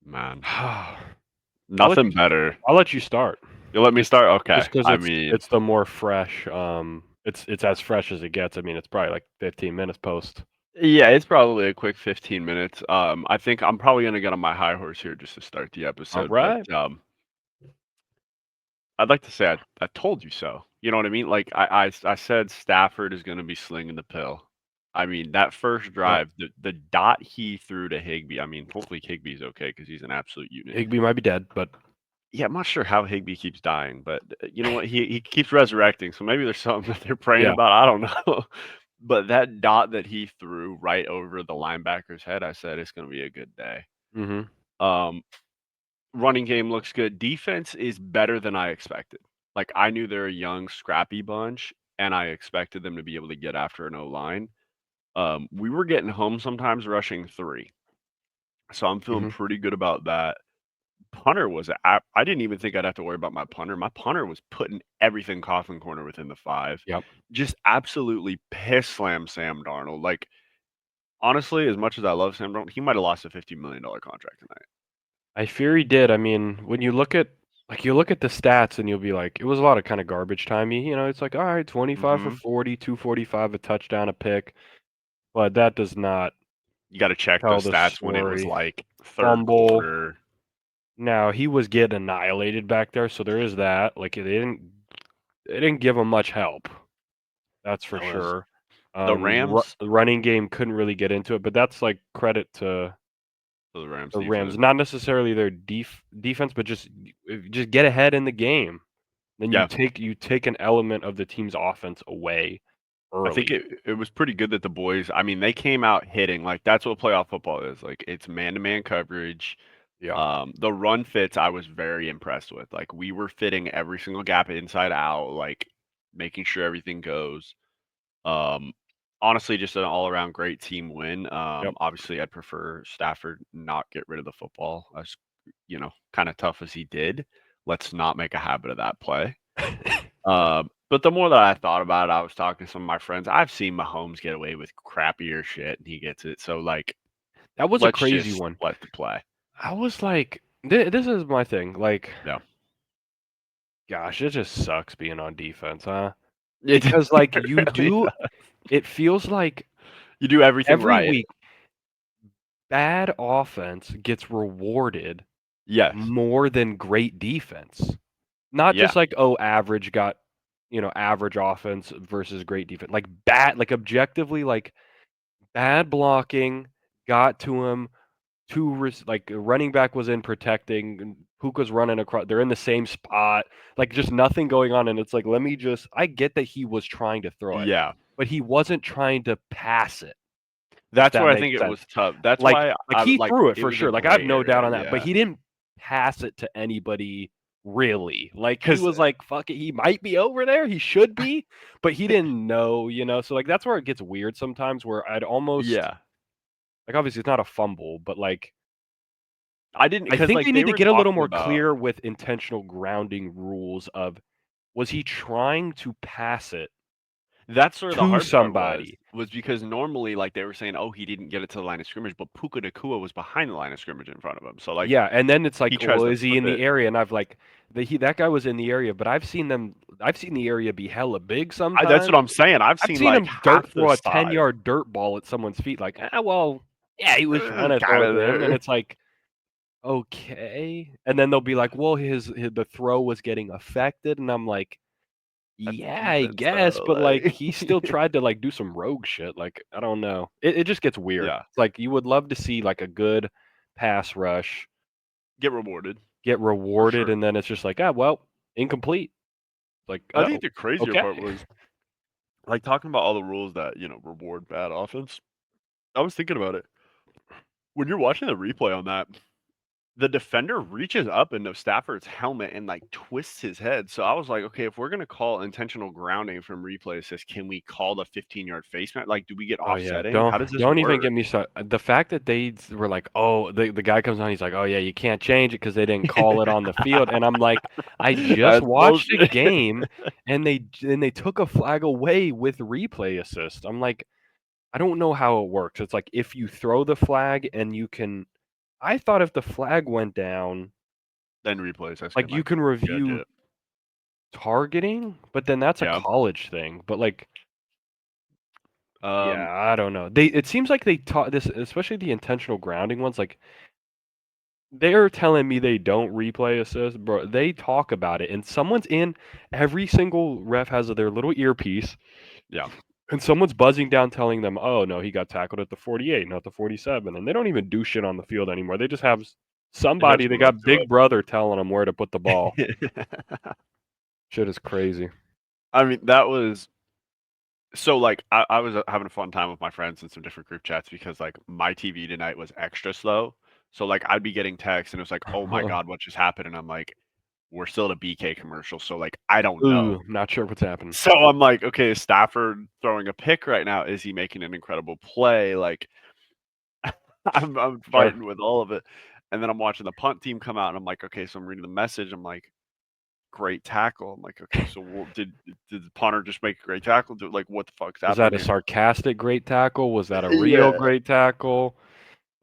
Man, I'll let nothing you better. I'll let you start. You let me Just start? Okay. just 'cause I it's mean, it's the more fresh, it's as fresh as it gets. I mean, it's probably, like, 15 minutes post. yeah, it's probably a quick 15 minutes. I think I'm probably gonna get on my high horse here just to start the episode, but, Alright. I'd like to say I told you so. You know what I mean? Like, I said Stafford is gonna be slinging the pill. I mean, that first Yep. drive, the dot he threw to Higbee, I mean, hopefully Higbee's okay because he's an absolute unit. Higbee might be dead, but Yeah, I'm not sure how Higbee keeps dying, but, you know what? He keeps resurrecting, so maybe there's something that they're praying yeah. about, I don't know. But that dot that he threw right over the linebacker's head, I said, "It's gonna be a good day." Mhm. Um, running game looks good. Defense is better than I expected. Like, I knew they're a young, scrappy bunch, and I expected them to be able to get after an O-line. We were getting home sometimes rushing 3, so I'm feeling Mhm. pretty good about that. Punter was I didn't even think I'd have to worry about my punter. My punter was putting everything coffin corner within the 5. Yep. Just absolutely piss slam Sam Darnold. Like, honestly, as much as I love Sam Darnold, he might have lost a $50 million contract tonight. I fear he did. I mean, when you look at the stats and you'll be like, it was a lot of kinda garbage timey, it's like, "Alright, 25 for Mhm. 40, 245, a touchdown, a pick," but that does not You gotta check the tell the stats when it was, story. like, 3rd Fumble. quarter. Now, he was getting annihilated back there, so there is that. Like, they didn't give him much help, that's for That was sure. the Rams The running game couldn't really get into it, but that's, like, credit to to the Rams the Rams. defense. Not necessarily their defense, but just get ahead in the game. Then Yeah. you take an element of the team's offense away I think early. it was pretty good that the boys I mean, they came out hitting, like, that's what playoff football is, like, it's man-to-man coverage. Yeah. The run fits, I was very impressed with, like, we were fitting every single gap inside out, like, making sure everything goes. Um, honestly, just an all-around great team win. Yep. Obviously, I'd prefer Stafford not get rid of the football as, kinda tough as he did. Let's not make a habit of that play. But the more that I thought about it, I was talking to some of my friends. I've seen Mahomes get away with crappier shit, and he gets it. So, like, That was a let's crazy just one. let the play. I was like, this is my thing, like, Yeah. gosh, it just sucks being on defense, huh? It Because, like, really does. it feels like You do everything every right. week, bad offense gets rewarded Yes. more than great defense. Not Yeah. just like, oh, average got, average offense versus great defense. Like objectively, like bad blocking got to him. Like a running back was in protecting, and Puka's running across. They're in the same spot. Like just nothing going on, and it's like, let me just. I get that he was trying to throw it, Yeah. but he wasn't trying to pass it. If That's that where I makes think it sense. was tough. That's Like why like I he like threw it it for was a sure, like, I have gray no doubt area. on that, but Yeah. he didn't pass it to anybody really. Like, he Because was like, "Fuck it, he might be over there, he should be," but he didn't know, so, like, that's where it gets weird sometimes where I'd almost yeah. like, obviously, it's not a fumble, but, like, I didn't I because think like they they need to were get a little talking more about clear with intentional grounding rules of, was he trying to pass it that's where the to hard part somebody? was because normally, like, they were saying, "Oh, he didn't get it to the line of scrimmage," but Puka Nacua was behind the line of scrimmage in front of him. So, like, Yeah, and then it's he like, tries well, to is he flip in the it. area? And I've like that guy was in the area, but I've seen the area be hella big That's what sometimes. I'm saying. I've I've seen, seen like, him dirt half the throw a side, 10-yard dirt ball at someone's feet, like, well, yeah, he was trying to throw it kinda to him, and there. it's like, okay. And then they'll be like, well, the throw was getting affected, and I'm like, That's yeah, I defense, guess, though, but like like he still tried to like do some rogue shit. Like, I don't know. It just gets weird. yeah, It's like you would love to see like a good pass rush get rewarded, get for rewarded, sure. and then it's just like, well, incomplete. Like, I oh, think the crazier okay. part was, like, talking about all the rules that, reward bad offense. I was thinking about it. When you're watching the replay on that, the defender reaches up into Stafford's helmet and, like, twists his head, so I was like, "Okay, if we're gonna call intentional grounding from replay assist, can we call the 15-yard face mask? Like, do we get Oh yeah, offsetting? How does this don't even work?" get me started. The fact that they were like, oh, the guy comes on, he's like, oh yeah, you can't change it because they didn't call it on the field, and I'm like, I just That's watched a bullshit. game, and they took a flag away with replay assist. I'm like, I don't know how it works. It's like if you throw the flag and you can I thought if the flag went down, Then replays, I like, seem you like can judge review it. targeting, but then that's a Yeah. college thing. But, like, yeah, Um, I don't know. It seems like they taught this, especially the intentional grounding ones, like, they're telling me they don't replay assist, bro. They talk about it, and someone's in every single ref has their little earpiece, yeah. and someone's buzzing down telling them, "Oh, no, he got tackled at the 48, not the 47." And they don't even do shit on the field anymore. They just have They have somebody, they someone else got do Big Brother telling them where to put the ball. it. Shit is crazy. I mean, that was so like I was having a fun time with my friends in some different group chats because like my TV tonight was extra slow. So like I'd be getting texts and it was like, "Oh my God, what just happened?" And I'm like, "We're still at a BK commercial." So like I don't know. Ooh, not sure what's happening. So I'm like, "Okay, is Stafford throwing a pick right now? Is he making an incredible play?" Like I'm Sure. fighting with all of it. And then I'm watching the punt team come out and I'm like, "Okay," so I'm reading the message. I'm like, "Great tackle." I'm like, "Okay, so did the punter just make a great tackle? Like what the fuck's Was that happening a here?" sarcastic great tackle? Was that a real Yeah. great tackle?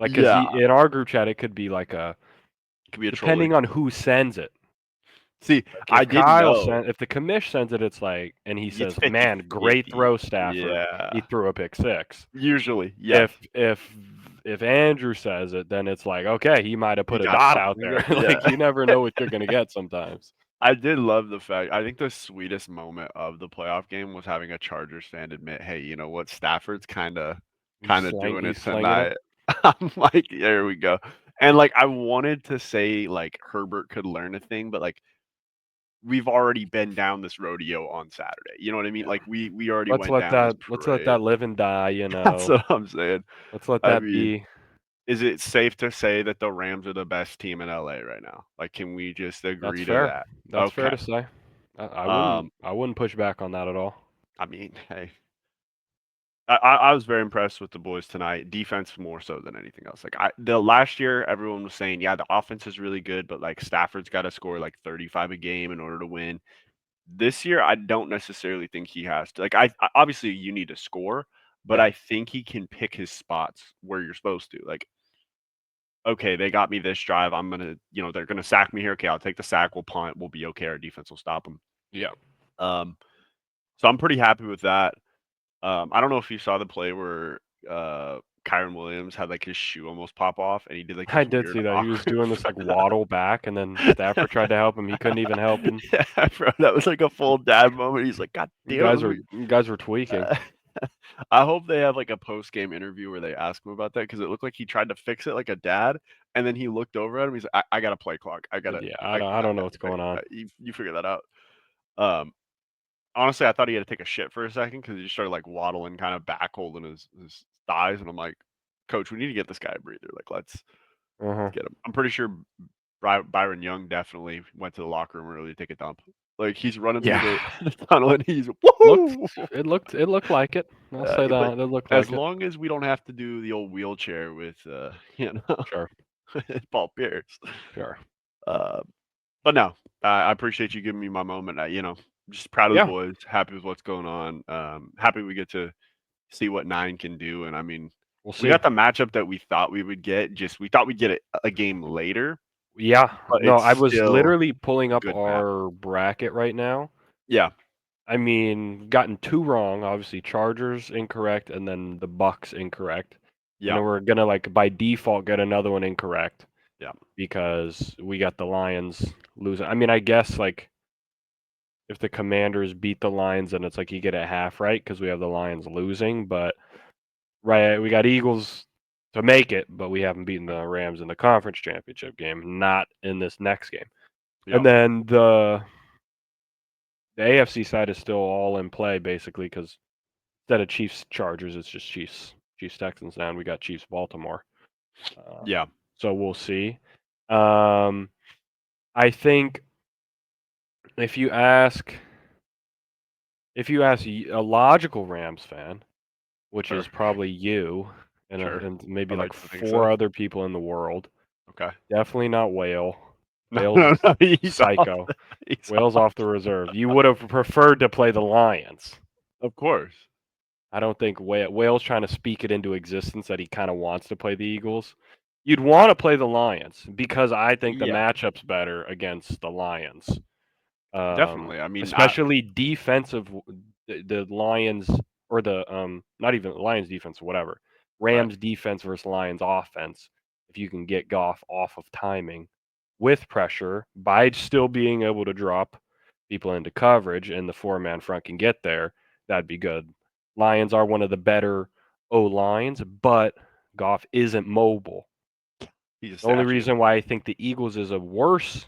Like, 'cause Yeah. in our group chat, it could be like a Could be a depending trolling. on who sends it. See, Like, I didn't know. if the commish sends it, it's like and he It's says, "Man, great 50-50. throw, Stafford. He Yeah. threw a pick six." Usually, yes. If Andrew says it, then it's like, "Okay, he might have You put a got dot out something there." good. Yeah. Like, you never know what you're gonna get sometimes. I did love the fact I think the sweetest moment of the playoff game was having a Chargers fan admit, "Hey, you know what? Stafford's kinda doing it He's slinging him. tonight." I'm like, "There we go." And, like, I wanted to say, like, Herbert could learn a thing, but, like, we've already been down this rodeo on Saturday. You know what I mean? Yeah. Like, we already went down this Let's let parade. that live and die, you That's know? what I'm saying. Let's let I that mean, be. is it safe to say that the Rams are the best team in LA right now? Like, can we just That's agree to fair. that? That's fair Okay. to say. Um, I wouldn't push back on that at all. I mean, hey, I was very impressed with the boys tonight. Defense more so than anything else. Like the last year, everyone was saying, yeah, the offense is really good, but like Stafford's got to score like 35 a game in order to win. This year, I don't necessarily think he has to. Like, obviously you need to score, but Yeah. I think he can pick his spots where you're supposed to. Like, okay, they got me this drive. I'm gonna, they're gonna sack me here. Okay, I'll take the sack. We'll punt. We'll be okay. Our defense will stop them. Yeah. Um, so I'm pretty happy with that. I don't know if you saw the play where Kyron Williams had like his shoe almost pop off, and he did like I this did weird see that. He was awkward. doing this like waddle back, and then Stafford tried to help him. He couldn't even help him. Yeah, bro, that was like a full dad moment. He's like, "God damn it!" You guys were tweaking. Uh, I hope they have like a post game interview where they ask him about that because it looked like he tried to fix it like a dad, and then he looked over at him. He's like, "I got a play clock. I got to, Yeah, I don't know what's I, going on. you figure that out." Um, Honestly, I thought he had to take a shit for a second because he just started like waddling, kind of back holding his thighs, and I'm like, "Coach, we need to get this guy a breather. Like, let's Uh-huh. get him." I'm pretty sure Byron Young definitely went to the locker room early to take a dump. Like he's running through Yeah. the tunnel and he's Looked woohoo. it looked like it. I'll say Yeah, but that. It looked as like it. long as we don't have to do the old wheelchair with Sure. Paul Pierce. Sure. Uh, but no, I appreciate you giving me my moment. Just proud of the Yeah. boys, happy with what's going on. Happy we get to see what 9 can do. And I mean, We'll we see. got the matchup that we thought we would get. Just we thought we'd get it a game later, Yeah. but No, it's I was still literally pulling a up good match. our bracket right now. Yeah, I mean, gotten 2 wrong, obviously, Chargers incorrect and then the Bucks incorrect, and yeah, then we're gonna, like, by default, get another one incorrect yeah, because we got the Lions losing. I mean, I guess, like, if the Commanders beat the Lions, then it's like you get it half right because we have the Lions losing, but right, we got Eagles to make it, but we haven't beaten the Rams in the conference championship game, not in this next game. yeah, And then the AFC side is still all in play basically because instead of Chiefs Chargers, it's just Chiefs Texans now, and we got Chiefs Baltimore. yeah, So we'll see. Um, I think if you ask a logical Rams fan, which sure, is probably you sure. and maybe I'd like like to think so. 4 other people in the world, Okay. definitely not Whale. No, Whale's no, no. He's off. psycho. He's Whale's off. off the reserve. You would have preferred to play the Lions. Of course. I don't think Whale's trying to speak it into existence that he kind of wants to play the Eagles. You'd want to play the Lions because I think the Yeah, matchup's better against the Lions. definitely. I mean, Especially defensive. The Lions or the not even Lions defense, whatever. right. Rams defense versus Lions offense. If you can get Goff off of timing with pressure by still being able to drop people into coverage and the 4-man front can get there, that'd be good. Lions are one of the better O lines, but Goff isn't mobile. He's a The only statue reason why I think the Eagles is a worse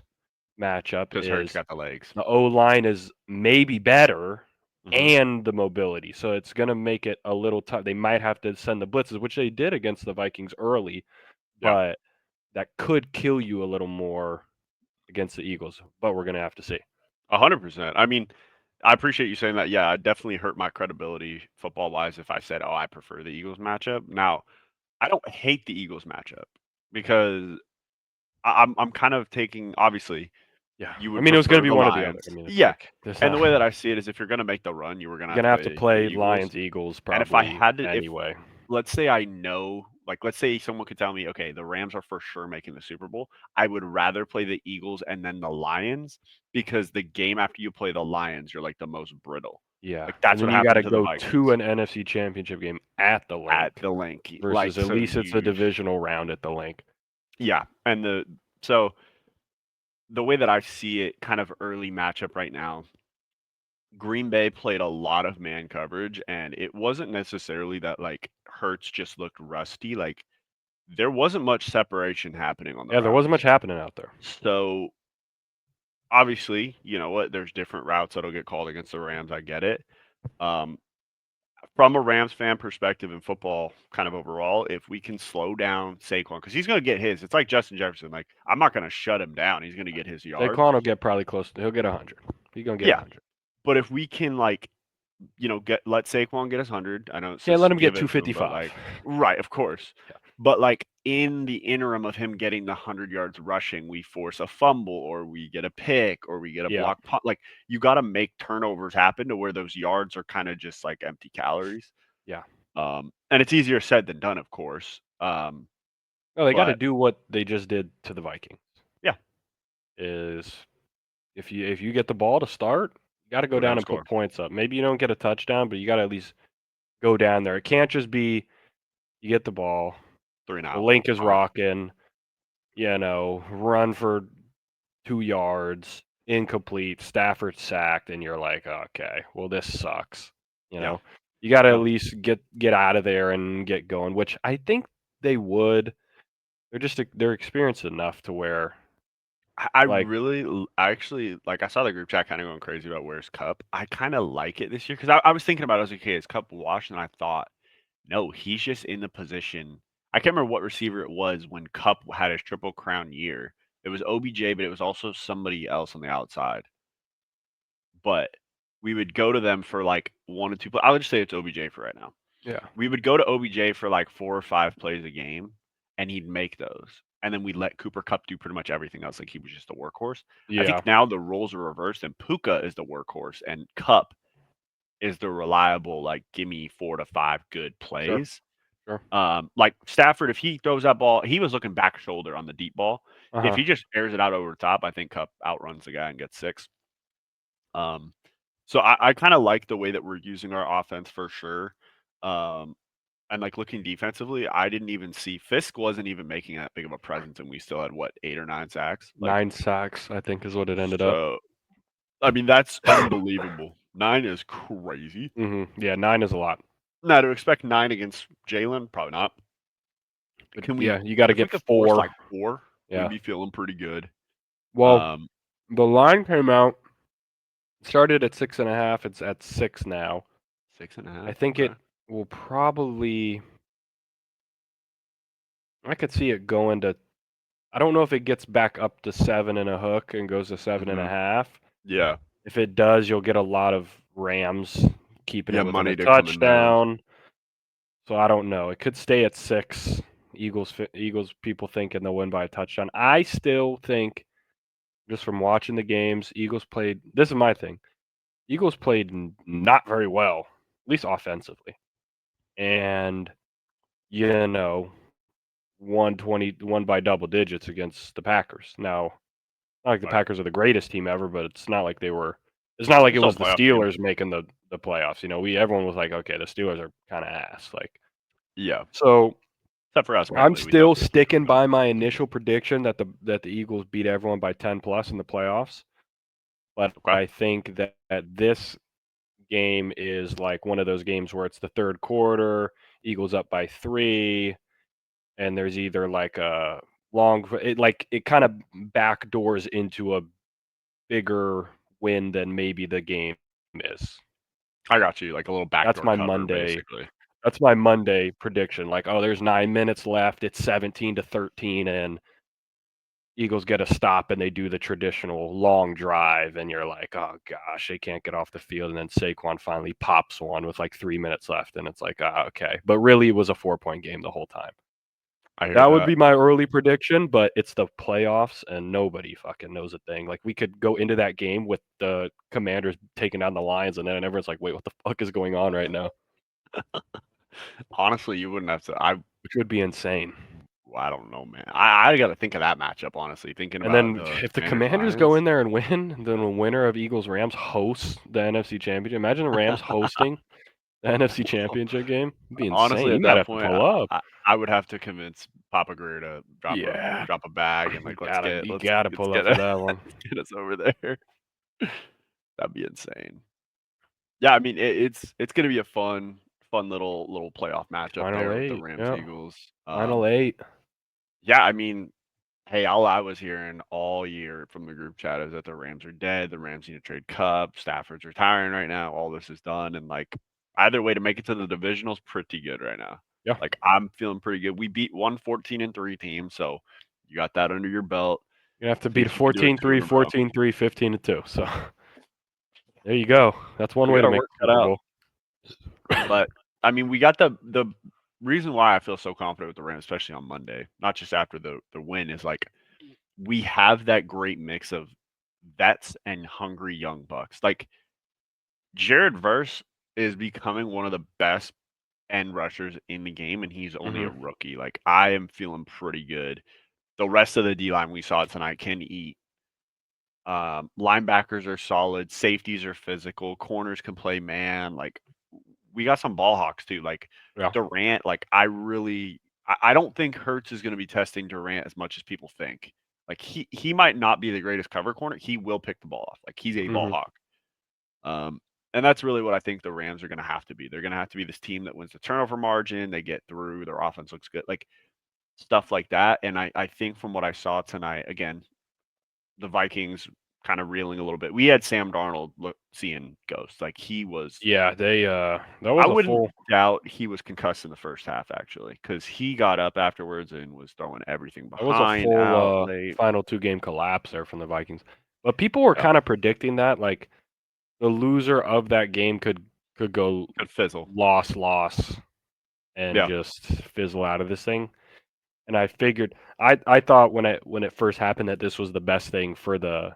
matchup because Hurts is got the legs. the O line is maybe better Hmm. and the mobility. So it's going to make it a little tough. They might have to send the blitzes, which they did against the Vikings early, Yeah, but that could kill you a little more against the Eagles. But we're going to have to see. 100%. I mean, I appreciate you saying that. Yeah, it definitely hurt my credibility football wise if I said, "Oh, I prefer the Eagles matchup." Now, I don't hate the Eagles matchup because I'm kind of taking obviously Yeah. you I would mean, it was going to prefer be the one or the other. I Lions. mean, it's Yeah. like this. And the way that I see it is if you're going to make the run, you were going to You're have going to to have to play the play Eagles. Lions, Eagles And if I probably had to, if anyway. let's say I know, like let's say someone could tell me, okay, the Rams are for sure making the Super Bowl, I would rather play the Eagles and then the Lions because the game after you play the Lions, you're like the most brittle. Yeah. Like And that's then what you got happened to to the go to Vikings an NFC championship game at the at link the link. versus Like at so least it's a you divisional round at the link. yeah, and so the way that I see it kind of early matchup right now, Green Bay played a lot of man coverage and it wasn't necessarily that like Hurts just looked rusty, like there wasn't much separation happening on the Yeah, there wasn't much routes. happening out there. So obviously, you know what? There's different routes that'll get called against the Rams. I get it. Um, from a Rams fan perspective in football, kind of overall, if we can slow down Saquon, because he's going to get his. It's like Justin Jefferson. Like I'm not going to shut him down. He's going to get his yards. Saquon will get probably close. He'll get 100. He's gonna get Yeah, 100. but if we can like get let Saquon get his 100. I know it's Can't let just him get give it to him, but 255. like right, of course. Yeah. But like in the interim of him getting the 100 yards rushing, we force a fumble or we get a pick or we get a Yeah. block punt. Like you got to make turnovers happen to where those yards are kind of just like empty calories. Yeah. And it's easier said than done, of course. No, they got to But do what they just did to the Vikings. yeah, Is if you get the ball to start, you got to go go down down and and put score points up. Maybe you don't get a touchdown, but you got to at least go down there. It can't just be you get the ball, three and the out. link is rocking, run for 2 yards, incomplete, Stafford sacked, and you're like, okay, well this sucks. You Yeah, know, you got to at no, least get out of there and get going, which I think they would. They're experienced enough to where I like really, I actually like. I saw the group chat kind of going crazy about where's Cup. I kind of like it this year because I was thinking about it. I was like, okay, is Cup washed? And I thought, no, he's just in the position. I can't remember what receiver it was when Cup had his triple crown year. It was OBJ, but it was also somebody else on the outside. But we would go to them for like one or two. I would just say it's OBJ for right now. yeah We would go to OBJ for like 4 or 5 plays a game, and he'd make those. And then we'd let Cooper Cup do pretty much everything else. Like he was just a workhorse. I yeah think now the roles are reversed, and Puka is the workhorse, and Cup is the reliable, like give me 4 to 5 good sure plays. sure Like Stafford, if he throws that ball, he was looking back shoulder on the deep ball. If uh-huh he just airs it out over the top, I think Cup outruns the guy and gets 6. Um, so I kind of like the way that we're using our offense for sure. Um, and like looking defensively, I didn't even see Fisk wasn't even making that big of a presence, and we still had what 8 or 9 sacks. Like 9 sacks I think is what it ended up. so, I mean that's unbelievable. 9 is crazy. Yeah, 9 is a lot, Now to expect 9 against Jalen, probably not. but Can we? yeah, you got to If we get could force 4. like 4, we'd Yeah, be feeling pretty good. well, Um, the line came out started at 6.5. It's at 6 now. Six and a I half. think Okay. it will probably. I could see it going to. I don't know if it gets back up to 7 and a hook and goes to seven and a Hmm. half. Yeah. If it does, you'll get a lot of Rams keeping Yeah. it within a Money to come in those. touchdown. So I don't know. It could stay at 6. Eagles people thinking they'll win by a touchdown. I still think, just from watching the games, Eagles played. This is my thing. Eagles played not very well, at least offensively. And, you know, won by double digits against the Packers. Now, not like the Right. Packers are the greatest team ever, but it's not like they were. It's not like They're it still a was the playoff team. Steelers making the playoffs. You know, everyone was like, okay, the Steelers are kind of ass. Like, Yeah. so Except for us, I'm apparently. We thought still they were pretty sticking good. by my initial prediction that the Eagles beat everyone by 10 plus in the playoffs. But Okay. I think that this game is like one of those games where it's the third quarter, Eagles up by 3, and there's either like a it kind of backdoors into a bigger win than maybe the game is. I got you. Like a little That's backdoor my cover, Monday. basically. That's my Monday prediction. Like, oh, there's 9 minutes left. It's 17-13, and Eagles get a stop, and they do the traditional long drive, and you're like, oh gosh, they can't get off the field, and then Saquon finally pops one with like 3 minutes left, and it's like, okay. But really, it was a 4-point game the whole time. I hear That would that. be my early prediction, but it's the playoffs and nobody fucking knows a thing. Like, we could go into that game with the Commanders taking down the Lions, and then everyone's like, "Wait, what the fuck is going on right now?" Honestly, you wouldn't have to. Which would be insane. I don't know, man. I got to think of that matchup, honestly. Thinking And about then the if the Commanders Commanders go Lions. in there and win, then the winner of Eagles-Rams hosts the NFC Championship. Imagine the Rams hosting the NFC Championship game. It'd be insane. Honestly, You at might that have to point, pull up. I would have to convince Papa Greer to Yeah. drop a bag and You like gotta pull up get for that one. let's get us over there. That'd be insane. Yeah, I mean it's gonna be a fun little playoff matchup Final there with the 8. Rams Yeah. Eagles. Final 8. Yeah, I mean, hey, all I was hearing all year from the group chat is that the Rams are dead. The Rams need to trade Cup. Stafford's retiring right now. All this is done, and like either way to make it to the divisional's pretty good right now. Yeah. Like I'm feeling pretty good. We beat 1 14-3 team, so you got that under your belt. You have to See beat a if you can do it 2 14-3, in a row. 14-3, 15-2. So there you go. That's one We way got to our make work the cut Super out. Bowl. But I mean, we got the reason why I feel so confident with the Rams, especially on Monday, not just after the win, is like we have that great mix of vets and hungry young bucks. Like Jared Verse is becoming one of the best end rushers in the game, and he's only a Mhm. rookie. Like I am feeling pretty good. The rest of the D line we saw tonight can eat. Linebackers are solid. Safeties are physical. Corners can play man. Like we got some ball hawks too. Like Yeah. Durant. Like I don't think Hurts is going to be testing Durant as much as people think. Like he might not be the greatest cover corner. He will pick the ball off. Like he's a ball Mhm. hawk. Um, and that's really what I think the Rams are going to have to be. They're going to have to be this team that wins the turnover margin. They get through. Their offense looks good. Like stuff like that. And I think from what I saw tonight, again, the Vikings kind of reeling a little bit. We had Sam Darnold seeing ghosts. Like he was. Yeah, that I was a wouldn't full doubt he was concussed in the first half actually, because he got up afterwards and was throwing everything that was a behind, full, out late. final 2-game collapse there from the Vikings. But people were Yeah, kinda predicting that, like, the loser of that game could go could fizzle. loss, and Yeah, just fizzle out of this thing. And I figured I thought when it first happened that this was the best thing for the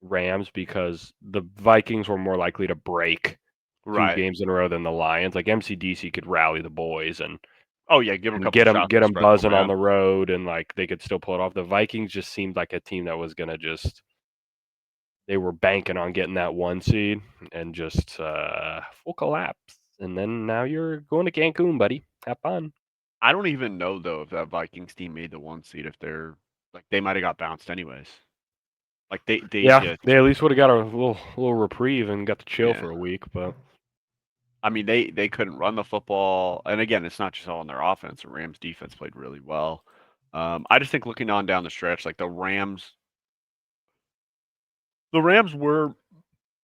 Rams because the Vikings were more likely to break 2 right. games in a row than the Lions. Like, MC/DC could rally the boys and Oh yeah, give him a and couple get them shots get to them spread the buzzing on momentum. the road, and, like, they could still pull it off. The Vikings just seemed like a team that was gonna just they were banking on getting that 1 seed and just, full collapse. And then now you're going to Cancun, buddy. Have fun. I don't even know though if that Vikings team made the 1 seed, if they're like they might have got bounced anyways. Like they Yeah, just they at least would've got a little reprieve and got to chill yeah. for a week, but I mean they couldn't run the football, and again, it's not just all on their offense. The Rams defense played really well. I just think looking on down the stretch, like the Rams were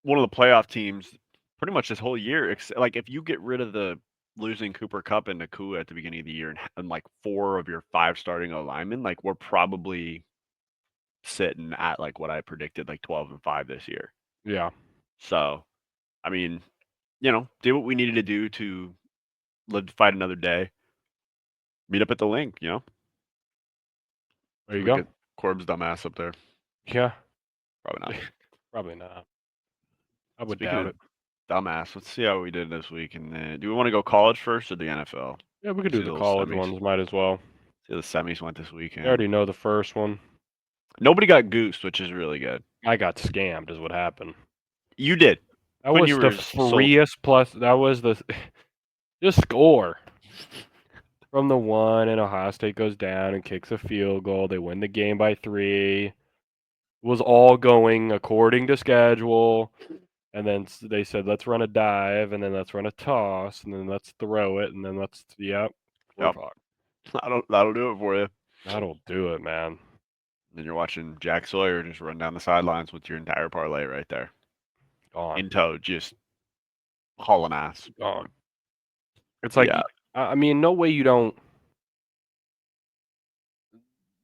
one of the playoff teams pretty much this whole year. Like if you get rid of the losing Cooper Cup and Nakua at the beginning of the year, and like 4 of your 5 starting O linemen, like we're probably sitting at like what I predicted, like 12-5 this year. yeah. So, I mean, did what we needed to do to live to fight another day. Meet up at the link, There you We go. get Corb's dumbass up there. Yeah. Probably not. Probably not. I would Speaking doubt of it. dumbass, let's see how we did this week. And then, do we want to go college first or the NFL? Yeah, we could do See the the little college semis. ones, might as well. See, the semis went this You weekend. already know the first one. Nobody got goosed, which is really good. I got scammed is what happened. You did. That When you was the were sold. freest plus that was the just score. From the one, and Ohio State goes down and kicks a field goal. They win the game by 3. It was all going according to schedule. And then they said, let's run a dive, and then let's run a toss, and then let's throw it, and then we're Yep. fucked. That'll do it for you. That'll do it, man. Then you're watching Jack Sawyer just run down the sidelines with your entire parlay right there. Gone. In tow, just hauling ass. Gone. It's like, Yeah. I mean, no way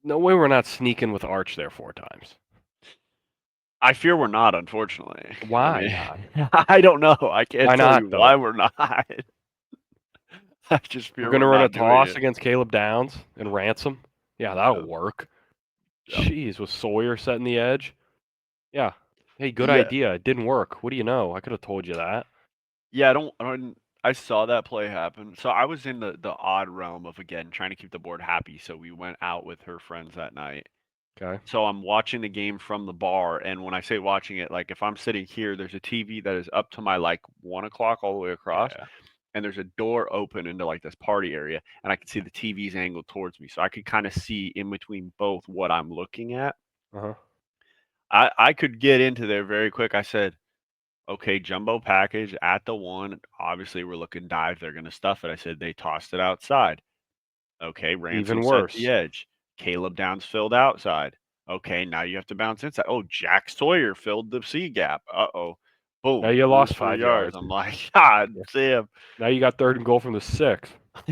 we're not sneaking with Arch there 4 times. I fear we're not, unfortunately. Why not? I don't know. I can't Why tell not, you though? why we're not. I just fear We're going to we're run a not doing toss it. against Caleb Downs and Ransom? Yeah, that'll work. Yep. Jeez, with Sawyer setting the edge? Yeah. Hey, good Yeah. idea. It didn't work. What do you know? I could have told you that. Yeah, I saw that play happen. So I was in the odd realm of, again, trying to keep the board happy. So we went out with her friends that night. Okay. So I'm watching the game from the bar, and when I say watching it, like if I'm sitting here, there's a TV that is up to my like 1 o'clock all the way across, Yeah. and there's a door open into like this party area, and I can see the TV's angled towards me, so I could kind of see in between both what I'm looking at. Uh-huh. I could get into there very quick. I said, okay, jumbo package at the one. Obviously, we're looking dive. They're gonna stuff it. I said they tossed it outside. Okay, Ransom Even set the worse. edge. Caleb Downs filled outside. Okay, now you have to bounce inside. Oh, Jack Sawyer filled the C gap. Uh-oh. Now Boom. you Lose lost 3 5 yards. yards. I'm like, God Yeah. damn. Now you got 3rd and goal from the 6.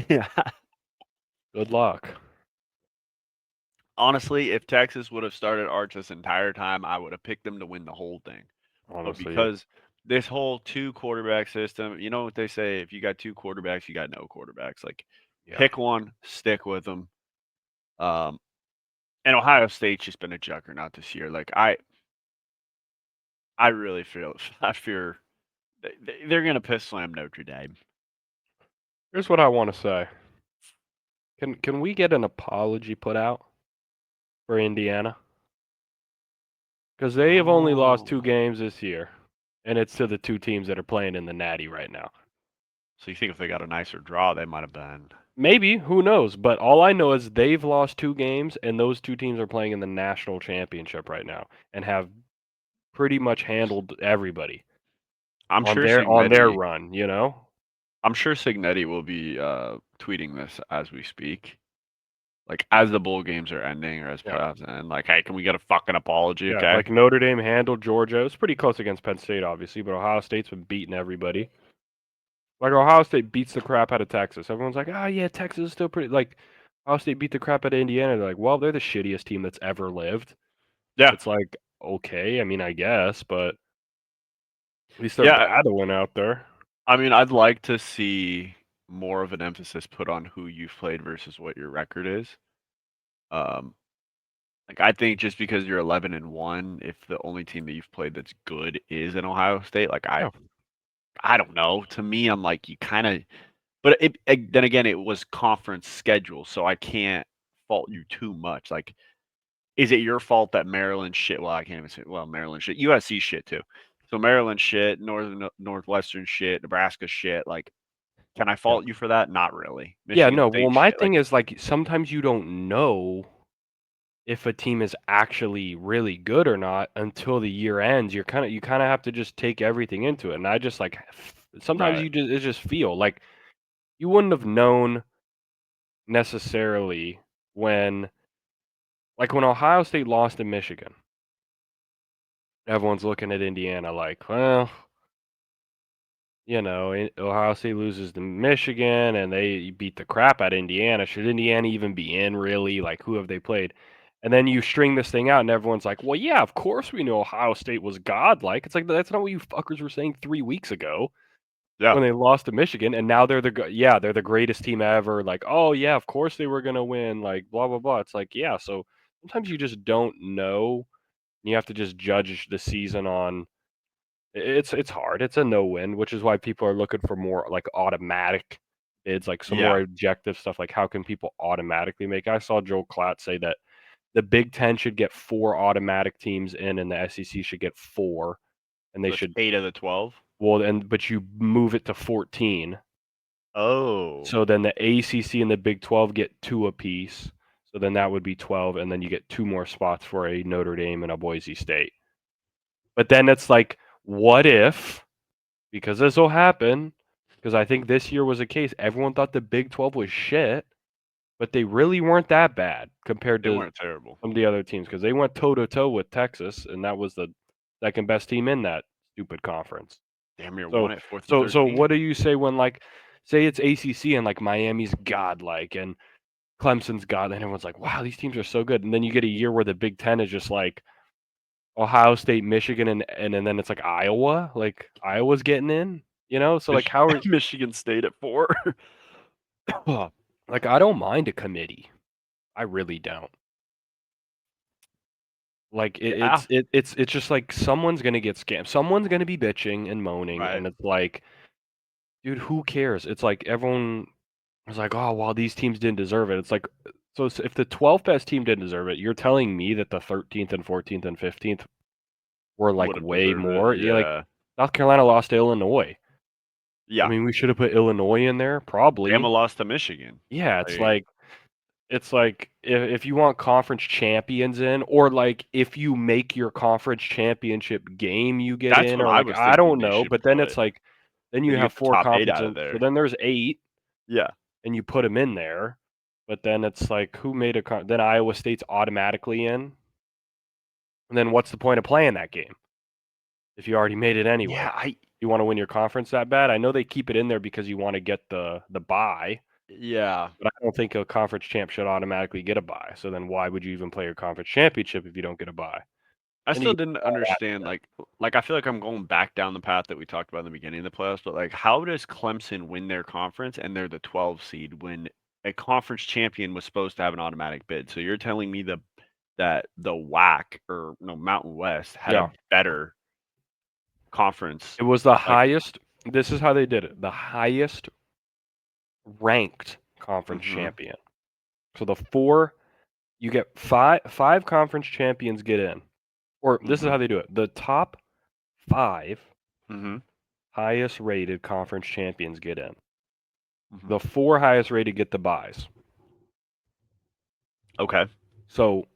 Yeah. Good luck. Honestly, if Texas would have started Arch this entire time, I would have picked them to win the whole thing. But Honestly, yeah. because this whole 2 quarterback system, you know what they say? If you got 2 quarterbacks, you got no quarterbacks. Like, Yeah. pick one, stick with them. And Ohio State's just been a juggernaut this year. Like, I really I fear they're gonna piss slam Notre Dame. Here's what I want to say. Can we get an apology put out for Indiana? Because they have only lost 2 Oh. games this year, and it's to the 2 teams that are playing in the Natty right now. So you think if they got a nicer draw, they might have been. Maybe, who knows? But all I know is they've lost 2 games, and those 2 teams are playing in the national championship right now and have pretty much handled everybody I'm on sure their Signetti. run, you know? I'm sure Signetti will be tweeting this as we speak. Like as the bowl games are ending or as Yeah. playoffs end, like, hey, can we get a fucking apology? Yeah, Okay. like Notre Dame handled Georgia. It was pretty close against Penn State, obviously, but Ohio State's been beating everybody. Like Ohio State beats the crap out of Texas. Everyone's like, "Oh yeah, Texas is still pretty." Like Ohio State beat the crap out of Indiana. They're like, "Well, they're the shittiest team that's ever lived." Yeah. It's like, okay, I mean, I guess, but at least they're Yeah. battling out there. I mean, I'd like to see more of an emphasis put on who you've played versus what your record is. Um, like I think just because you're 11-1, if the only team that you've played that's good is in Ohio State, like Yeah, I don't know. To me, I'm like you kind of, but then again, it was conference schedule, so I can't fault you too much. Like, is it your fault that Maryland shit? Well, I can't even say Maryland shit, USC shit too. So Maryland shit, Northwestern shit, Nebraska shit. Like, can I yeah. fault you for that? Not really. Yeah, Michigan no. Well, State my shit. Like, thing is like sometimes you don't know if a team is actually really good or not until the year ends. You kind of have to just take everything into it. And I just like sometimes right? it just feel like you wouldn't have known necessarily when when Ohio State lost to Michigan. Everyone's looking at Indiana like, well, Ohio State loses to Michigan and they beat the crap out of Indiana. Should Indiana even be in, really? Like, who have they played? And then you string this thing out, and everyone's like, well, yeah, of course we know Ohio State was godlike. It's like, that's not what you fuckers were saying 3 weeks ago Yeah, when they lost to Michigan, and now they're they're the greatest team ever. Like, oh, yeah, of course they were going to win, like, blah, blah, blah. It's like, yeah, so sometimes you just don't know. You have to just judge the season on it's hard. It's a no-win, which is why people are looking for more, like, automatic. bids, like some more Yeah. objective stuff, like how can people automatically make it? I saw Joel Klatt say that the Big Ten should get 4 automatic teams in, and the SEC should get 4, and they So it's should 8 of the 12? but you move it to 14. Oh. So then the ACC and the Big 12 get 2 apiece. So then that would be 12, and then you get 2 more spots for a Notre Dame and a Boise State. But then it's like, what if, because this will happen, because I think this year was a case, everyone thought the Big 12 was shit, but they really weren't that bad compared They to weren't terrible. some of the other teams, because they went toe-to-toe with Texas, and that was the second best team in that stupid conference. Damn near So won it 4th and so what 13. do you say when, like, say it's ACC and, like, Miami's godlike and Clemson's godlike, and everyone's like, "Wow, these teams are so good," and then you get a year where the Big Ten is just like Ohio State, Michigan, and then it's like Iowa, like, Iowa's getting in, you know? So, like, how are Michigan State at 4. like, I don't mind a committee. I really don't. Like, Yeah. it's just like someone's gonna get scammed. Someone's gonna be bitching and moaning, Right. and it's like, dude, who cares? It's like everyone was like, "Oh, well, these teams didn't deserve it." It's like, so if the 12th best team didn't deserve it, you're telling me that the 13th and 14th and 15th were, like, Would've way deserved it. more? Yeah, like, Yeah. South Carolina lost to Illinois. I Yeah. mean, we should have put Illinois in there, Bama probably. lost to Michigan. Yeah, Like, it's like if you want conference champions in, or, like, if you make your conference championship game, you get that's in, what or, I like, was I thinking don't they know, should but then put. it's like, then Then you you have get the 4 top 8 out of conferences, so there. then there's 8, Yeah. and you put them in there, but then it's like, who made a then Iowa State's automatically in, and then what's the point of playing that game if you already made it Yeah, anyway? You wanna win your conference that bad? I know they keep it in there because you wanna get the bye. yeah. But I don't think a conference champ should automatically get a bye. So then why would you even play your conference championship if you don't get a bye? I And still you didn't all that understand, stuff. like, I feel like I'm going back down the path that we talked about in the beginning of the playoffs, but, like, how does Clemson win their conference and they're the 12 seed when a conference champion was supposed to have an automatic bid? So you're telling me that the WAC or, no, Mountain West had Yeah. a better conference, It was the like. highest, this is how they did it. The highest ranked conference Mhm, champion. So the 4, you get 5 conference champions get in. Or this is mhm, how they do it. The top 5 mhm, highest rated conference champions get in. mhm. The 4 highest rated get the buys. Okay. So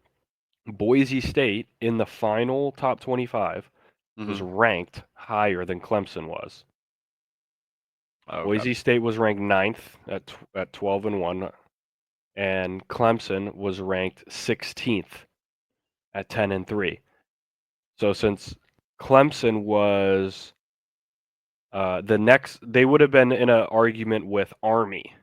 Boise State in the final top 25 was Mhm. ranked higher than Clemson was. Okay. Boise State was ranked 9th at 12-1, and Clemson was ranked 16th at 10-3. So since Clemson was the next, they would have been in an argument with Army,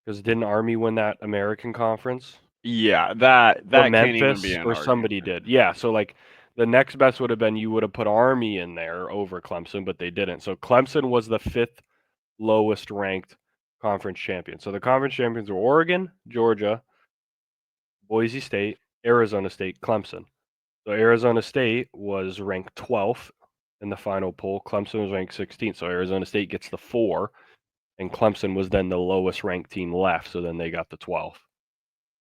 because didn't Army win that American Conference? Yeah, that Or can't even be Memphis, an or somebody argument. did. Yeah, so, like, the next best would have been you would have put Army in there over Clemson, but they didn't. So Clemson was the 5th lowest ranked conference champion. So the conference champions were Oregon, Georgia, Boise State, Arizona State, Clemson. So Arizona State was ranked 12th in the final poll. Clemson was ranked 16th. So Arizona State gets the 4, and Clemson was then the lowest ranked team left. So then they got the 12th.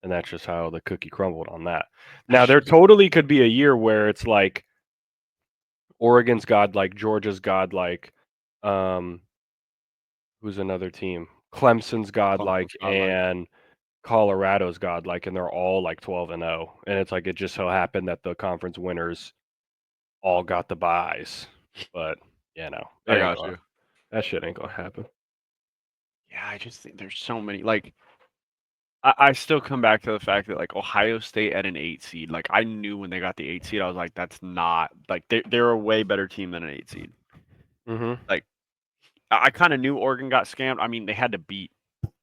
And that's just how the cookie crumbled on that. Now, That's there just totally could be a year where it's like Oregon's godlike, Georgia's godlike, um, who's another team? Clemson's godlike, Clemson's not like. and Colorado's godlike, and they're all like 12-0. And it's like it just so happened that the conference winners all got the buys. But, it I ain't got gonna you. that shit ain't gonna happen. Yeah, I just think there's so many, like, I still come back to the fact that, like, Ohio State at an 8 seed, like, I knew when they got the 8 seed, I was like, "That's not like, they're a way better team than an 8 seed." Mhm. Like, I kinda knew Oregon got scammed. I mean, they had to beat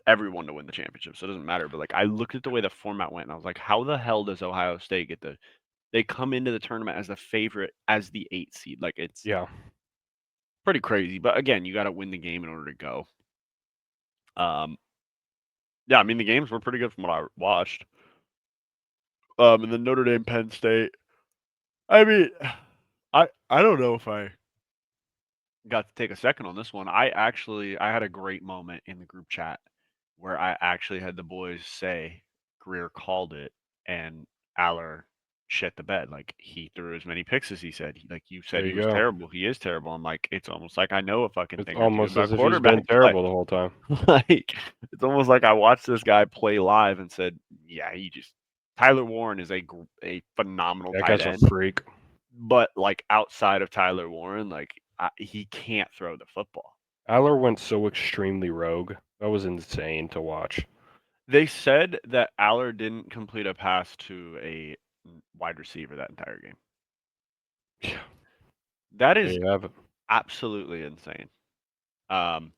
everyone to win the championship, so it doesn't matter, but, like, I looked at the way the format went, and I was like, "How the hell does Ohio State get they come into the tournament as the favorite as the 8 seed?" Like, it's Yeah. pretty crazy, but again, you gotta win the game in order to go. Um, yeah, I mean, the games were pretty good from what I watched. And then Notre Dame, Penn State. I mean, I don't know if I got to take a second on this one. I had a great moment in the group chat where I actually had the boys say Greer called it and Aller shit the bed. Like he threw as many picks as he said. Like you There said, he you was go. terrible. He is terrible. I'm like, it's almost like I know a fucking It's thing or two almost as about if he's been quarterback play. terrible the whole time. Like it's almost like I watched this guy play live and said, yeah, Tyler Warren is a phenomenal That tight guy's a end, freak. but like outside of Tyler Warren, like he can't throw the football. Aller went so extremely rogue. That was insane to watch. They said that Aller didn't complete a pass to a wide receiver that entire game. Yeah, That there is you have it. absolutely insane. Um,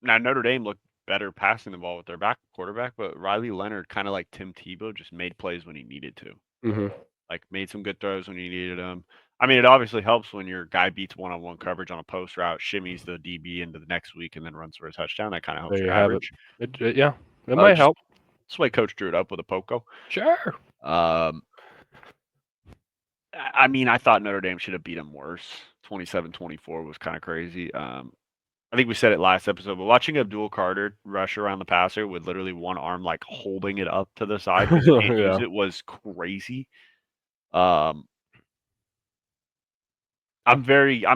Now Notre Dame looked better passing the ball with their back quarterback, but Riley Leonard, kind of like Tim Tebow, just made plays when he needed to. Mm-hmm. Like made some good throws when he needed them. I mean, it obviously helps when your guy beats one-on-one coverage on a post route, shimmies the DB into the next week, and then runs for a touchdown. That kind of helps There your you have it. average. Yeah, it might Just help. that's the way Coach drew it up with a Poco. Sure. I mean, I thought Notre Dame should have beat him worse. 27-24 was kind of crazy. I think we said it last episode, but watching Abdul Carter rush around the passer with literally one arm like holding it up to the side because he can't use Yeah. it was crazy. Um, I'm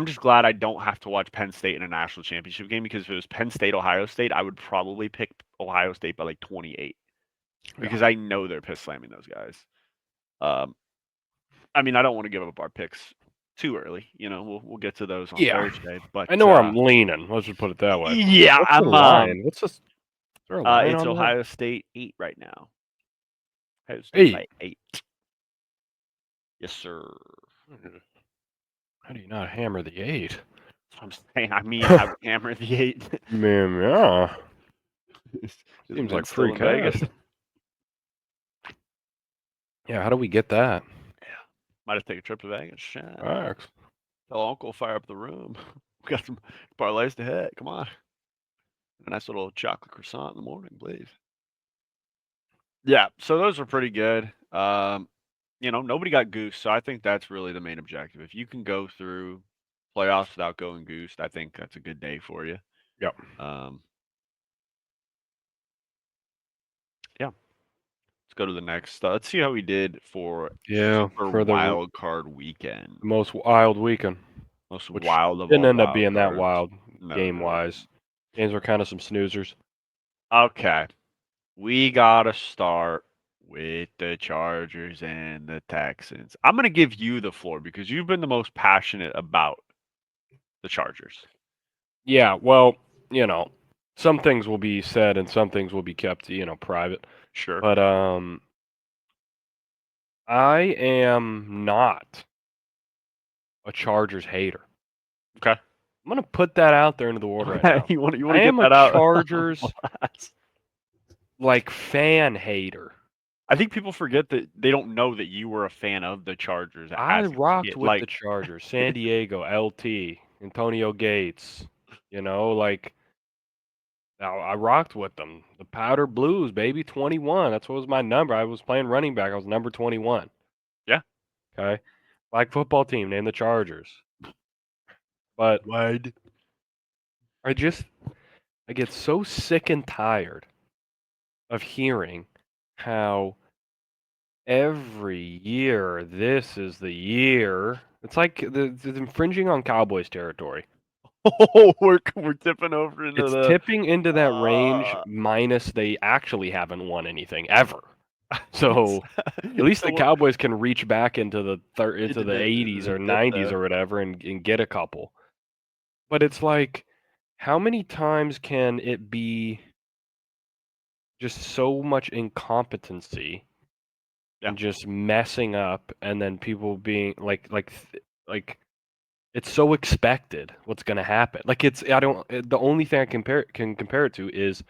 just glad I don't have to watch Penn State in a national championship game because if it was Penn State, Ohio State, I would probably pick Ohio State by like 28 because I know they're piss slamming those guys. I mean, I don't want to give up our picks too early. You know, we'll get to those on Yeah. Thursday. But I know where I'm leaning. Let's just put it that way. yeah, What's the I'm line? What's this? Is there a line it's on that? Ohio State 8 right now. Ohio State 8. by 8. Yes, sir. How do you not hammer the 8? That's what I'm saying. I mean, I would hammer the 8. Man, yeah. Just Seems been like still free in Vegas. cash. Yeah, how do we get that? Yeah, might have to take a trip to Vegas. Shit. Facts. Tell Uncle to fire up the room. We got some parlays to hit. Come on. A nice little chocolate croissant in the morning, please. Yeah, so those are pretty good. Nobody got goose, so I think that's really the main objective. If you can go through playoffs without going goosed, I think that's a good day for you. Yep. Yeah. Let's go to the next. Let's see how we did for for the Wildcard Weekend. most wild weekend. Most Which wild of didn't all end up being that cards. wild No, game-wise. Games were kind of some snoozers. Okay. We got to start with the Chargers and the Texans. I'm going to give you the floor because you've been the most passionate about the Chargers. Yeah, well, some things will be said and some things will be kept, private. Sure. But I am not a Chargers hater. Okay. I'm gonna put that out there into the world right now. you want to I get am that a out? Chargers fan hater. I think people forget that they don't know that you were a fan of the Chargers. I rocked with the Chargers, San Diego, LT, Antonio Gates. I rocked with them. The Powder Blues, baby, 21. That's what was my number. I was playing running back. I was number 21. Yeah. Okay. Flag football team named the Chargers. But I get so sick and tired of hearing how every year this is the year. It's like it's infringing on Cowboys territory. Oh, we're tipping over into It's tipping into that range minus they actually haven't won anything ever. So at least the Cowboys can reach back into the 80s or 90s or whatever and get a couple. But it's like, how many times can it be just so much incompetency and just messing up, and then people being like it's so expected what's going to happen. Like the only thing I can compare it to is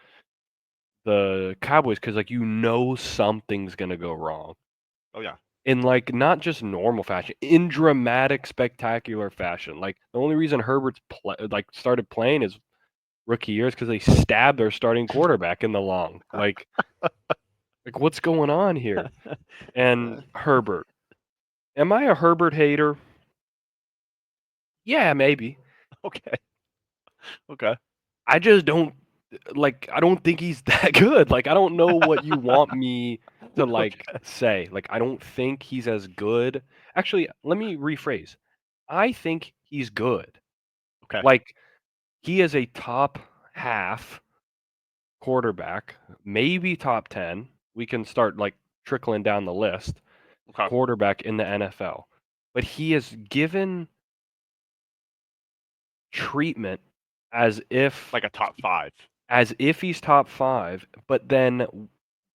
the Cowboys, because something's going to go wrong. Oh yeah. In not just normal fashion, in dramatic, spectacular fashion. Like the only reason Herbert's started playing his rookie year is because they stabbed their starting quarterback in the lung. Like what's going on here? And Herbert, am I a Herbert hater? Yeah, maybe. Okay. Okay. I just don't I don't think he's that good. Like, I don't know what you want me to, like, Okay. say. Like, I don't think he's as good. Actually, let me rephrase. I think he's good. Okay. Like, he is a top half quarterback, maybe top 10. We can start, like, trickling down the list, Okay. quarterback in the NFL. But he is given treatment as if Like a top 5. he's top 5, but then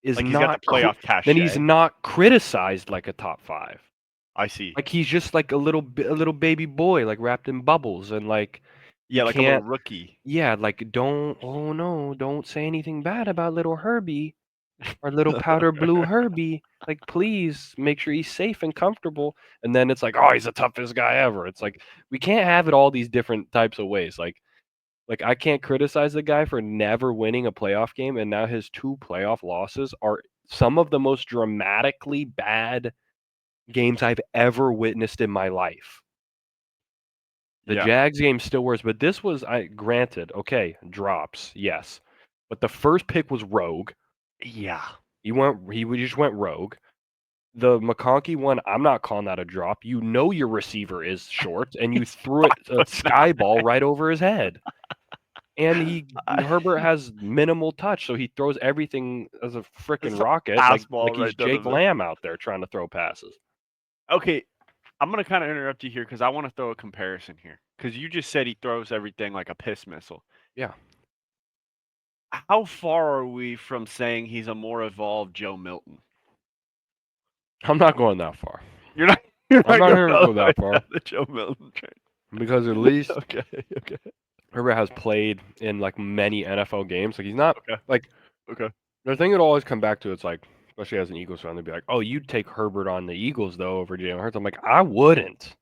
is Like he's got the not playoff then he's cachet. not criticized like a top 5. I see. Like, he's just like a little baby boy, like, wrapped in bubbles, and, like, you Yeah, like a little can't rookie. yeah, like, "Oh, no, don't say anything bad about little Herbie, our little powder blue Herbie. Like, please make sure he's safe and comfortable," and then it's like, "Oh, he's the toughest guy ever." It's like, we can't have it all these different types of ways, like, I can't criticize the guy for never winning a playoff game, and now his 2 playoff losses are some of the most dramatically bad games I've ever witnessed in my life. The Yeah. Jags game still worse, but this was granted, okay, drops, yes. But the first pick was rogue. Yeah. He just went rogue. The McConkey one, I'm not calling that a drop. You know your receiver is short, and you He's threw it a 5'9". sky ball right over his head. And I Herbert has minimal touch, so he throws everything as a It's freaking a rocket, pass like ball he's right down the Jake middle. Lamb out there trying to throw passes. Okay, I'm gonna kinda interrupt you here because I wanna throw a comparison here. Because you just said he throws everything like a piss missile. Yeah. How far are we from saying he's a more evolved Joe Milton? I'm not going that far. You're not you're I'm not not going gonna all go the way that far down the Joe Milton because at train. least Okay, okay, Herbert has played in, like, many NFL games. Like, he's not okay, like, okay. the thing that always come back to, it's like, especially as an Eagles fan, they'd be like, "Oh, you'd take Herbert on the Eagles, though, over Jalen Hurts." I'm like, "I wouldn't.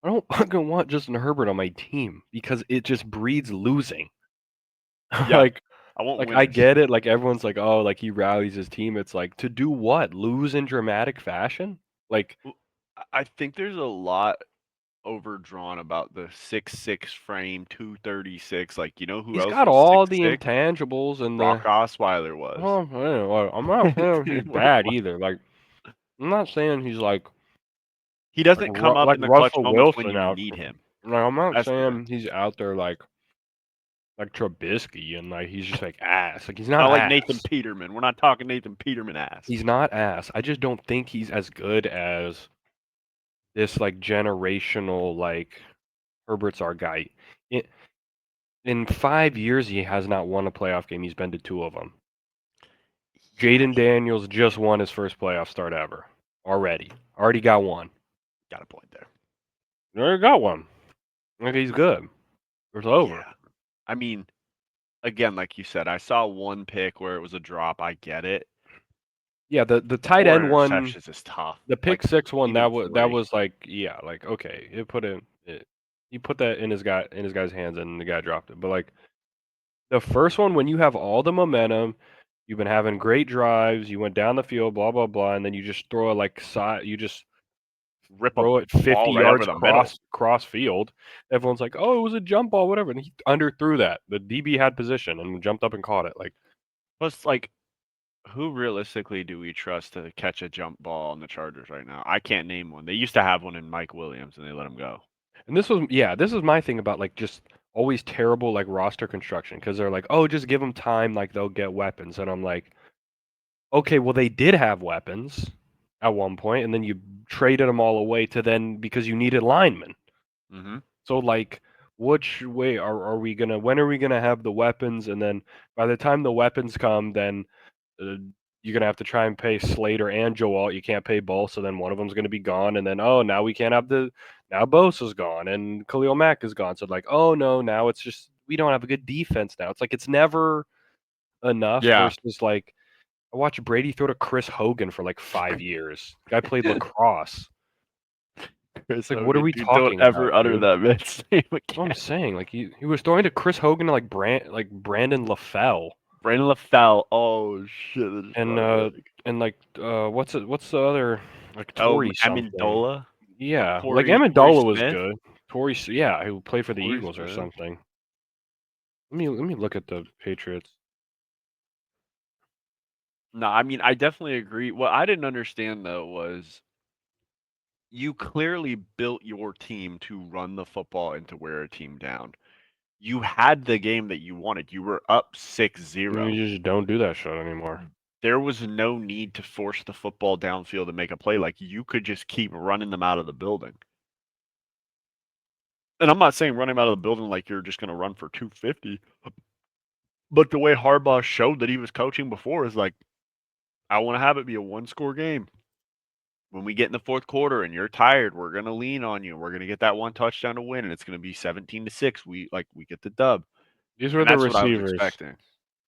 I don't fucking want Justin Herbert on my team because it just breeds losing." Yeah, Like I want I winners. get it, like, everyone's like, "Oh, like, he rallies his team." It's like, to do what? Lose in dramatic fashion? Like, W I think there's a lot overdrawn about the 6'6" frame, 236, like, you know who he's else got was all the 6'6"? intangibles and Brock the Osweiler was. well, I don't know, I'm not saying he's bad either, like, I'm not saying he's He doesn't come up Like in the clutch Russell moments when Wilson you out need him. like, I'm not That's the saying difference. he's out there like Trubisky and, like, he's just, like, ass, like, he's not Not like Nathan ass. Peterman. We're not talking Nathan Peterman ass. He's not ass. I just don't think he's as good as this, like, generational, like, Herbert's our guy. I In 5 years, he has not won a playoff game, he's been to 2 of them. Yeah, Jaden Daniels just won his first playoff start ever. Already got one. got a point there. Already got one. Like, he's good. It's over. Yeah. I mean, again, like you said, I saw one pick where it was a drop. I get it. Yeah, the tight 4 end one, interceptions is tough. the pick Like, 6 one, even that 3. was like, yeah, like, okay, he put that in his guy's hands, and the guy dropped it. But, like, the first one, when you have all the momentum, you've been having great drives, you went down the field, blah, blah, blah, and then you just throw it, like, you just Rip a throw it 50 ball right over yards the middle. cross field. Everyone's like, "Oh, it was a jump ball, whatever," and he underthrew that. The DB had position and jumped up and caught it, like, Plus, like, who realistically do we trust to catch a jump ball on the Chargers right now? I can't name one. They used to have one in Mike Williams, and they let him go. and this is my thing about, like, just always terrible, like, roster construction because 'cause they're like, "Oh, just give them time, like, they'll get weapons," and I'm like, "Okay, well, they did have weapons at one point, and then you traded them all away to then because you needed linemen." Mhm. So, like, which way are we gonna when are we gonna have the weapons, and then by the time the weapons come, then, uh, you're gonna have to try and pay Slater and Joe Alt, you can't pay both, so then one of them's gonna be gone, and then, "Oh, now we can't have now Bosa's gone, and Khalil Mack is gone," so, like, "Oh, no, now it's just we don't have a good defense now." It's like, it's never enough Yeah. versus, like, I watched Brady throw to Chris Hogan for, like, 5 years. Guy played lacrosse. Chris It's like, what are Hogan, we dude, don't talking ever about, utter dude? that man's name That's what I'm again. saying, like, he was throwing to Chris Hogan and, like, Brandon LaFell, Brandon LaFell. Oh shit, that just and, brought it back. what's the other, like, Oh, Torrey something. Amendola, Yeah, like, Corey Amendola was Smith. good. Yeah, who played for the Torrey Eagles or Smith. something. Let me look at the Patriots. No, I mean, I definitely agree. What I didn't understand though was you clearly built your team to run the football and to wear a team down. You had the game that you wanted. You were up 6-0. You just don't do that shit anymore. There was no need to force the football downfield and make a play. Like you could just keep running them out of the building. And I'm not saying running them out of the building like you're just going to run for 250. But the way Harbaugh showed that he was coaching before is like, I want to have it be a one-score game. When we get in the fourth quarter and you're tired, we're going to lean on you. We're going to get that one touchdown to win, and it's going to be 17-6. We get the dub. These were And the that's what I was receivers. expecting.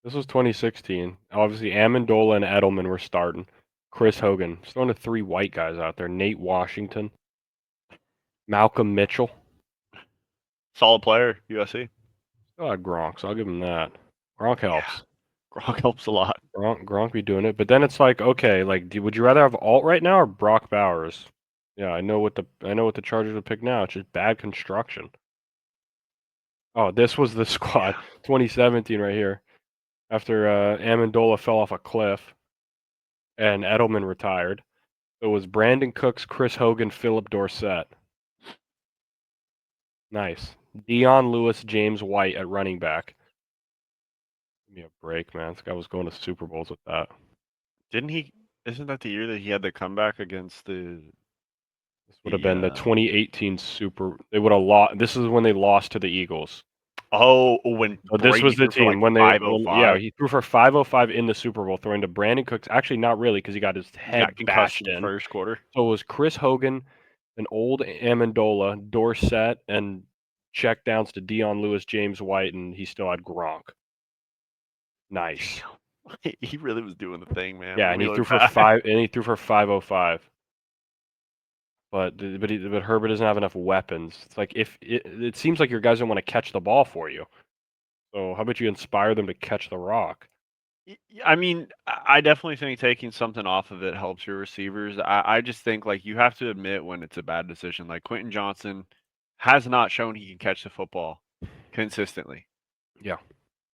This was 2016. Obviously, Amendola and Edelman were starting. Chris Hogan. Just throwing to 3 white guys out there. Nate Washington. Malcolm Mitchell. Solid player, USC. Still had Gronk, so I'll give him that. Gronk helps. Gronk helps a lot. Gronk be doing it. But then it's like, okay, like, would you rather have Alt right now or Brock Bowers? Yeah, I know what the Chargers would pick now. It's just bad construction. Oh, this was the squad. 2017 right here. After Amendola fell off a cliff and Edelman retired. It was Brandon Cooks, Chris Hogan, Philip Dorsett. Nice. Dion Lewis, James White at running back. Give me a break, man. This guy was going to Super Bowls with that. Didn't he? Isn't that the year that he had the comeback against the? This would have been the 2018 Super. They would have lost. This is when they lost to the Eagles. Oh, when So this Brady was the threw for like team when yeah, 505. he threw for 505 in the Super Bowl, throwing to Brandon Cooks. Actually, not really, because he got his He got head concussed bashed in the in. first quarter. So it was Chris Hogan, an old Amendola, Dorsett, and checkdowns to Dion Lewis, James White, and he still had Gronk. Nice. Damn. He really was doing the thing, man. Yeah, When and we he threw look for back. 505. But Herbert doesn't have enough weapons. It's like if it seems like your guys don't want to catch the ball for you. So how about you inspire them to catch the rock? I mean, I definitely think taking something off of it helps your receivers. I just think like you have to admit when it's a bad decision. Like Quentin Johnson has not shown he can catch the football consistently. Yeah.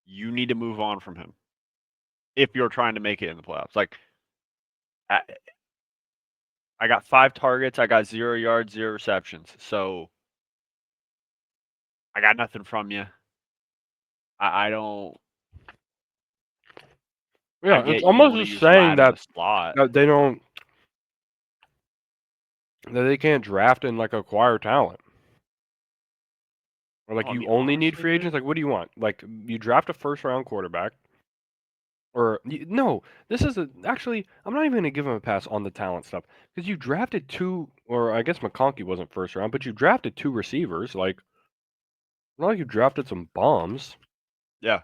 You need to move on from him if you're trying to make it in the playoffs. Like I got 5 targets, I got 0 yards, 0 receptions. So I got nothing from you. I don't. I Yeah, it's get you almost want to just use saying Ladd in that the slot. they don't that they can't draft and like acquire talent. Or like I you mean, only need honestly, free agents. man. Like what do you want? Like you draft a first round quarterback. No, this is actually I'm not even gonna give him a pass on the talent stuff because you drafted 2, or I guess McConkey wasn't first round, but you drafted 2 receivers. Like, not like you drafted some bombs. Yeah.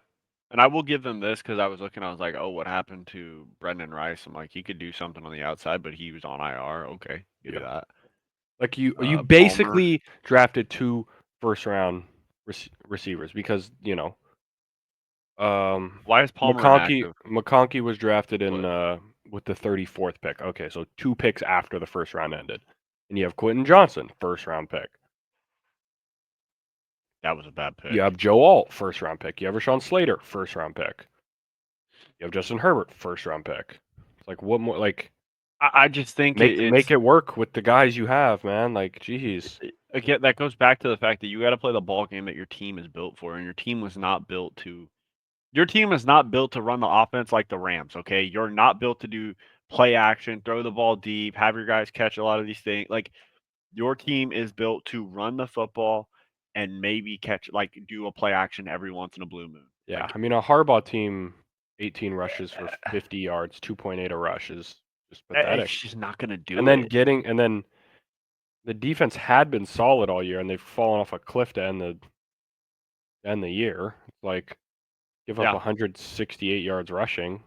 And I will give them this because I was looking, I was like, oh, what happened to Brendan Rice? I'm like, he could do something on the outside, but he was on IR. Okay, give Yeah, you that. like you Palmer. basically drafted 2 first round receivers because Why is Palmer McConkey inactive? McConkey was drafted in What? with the 34th pick. Okay, so 2 picks after the first round ended, and you have Quentin Johnson, first round pick. That was a bad You pick. have Joe Alt, first round pick. You have Rashawn Slater, first round pick. You have Justin Herbert, first round pick. It's like what more? Like I just think make it work with the guys you have, man. Like, geez. again, that goes back to the fact that you got to play the ball game that your team is built for, and your team was not built to. Your team is not built to run the offense like the Rams. Okay, you're not built to do play action, throw the ball deep, have your guys catch a lot of these things. Like your team is built to run the football and maybe catch, like, do a play action every once in a blue moon. Yeah, Like, I mean a Harbaugh team, 18 rushes for 50 yards, 2.8 a rush is just pathetic. it's just not going to And do then it. the defense had been solid all year, and they've fallen off a cliff to end the year. It's like give up Yeah. 168 yards rushing,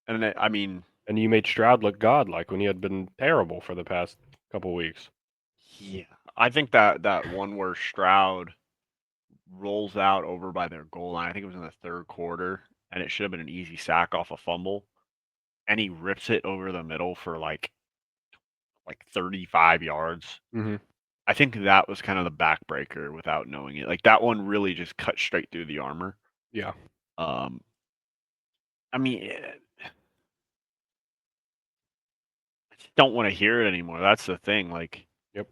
And I mean, and you made Stroud look godlike when he had been terrible for the past couple weeks. yeah, I think that one where Stroud rolls out over by their goal line, I think it was in the third quarter, and it should have been an easy sack off a fumble, and he rips it over the middle for like 35 yards. Mm-hmm. I think that was kind of the backbreaker without knowing it. Like that one really just cut straight through the armor. Yeah. Um, I mean, I just don't want to hear it anymore. That's the thing. Like, Yep.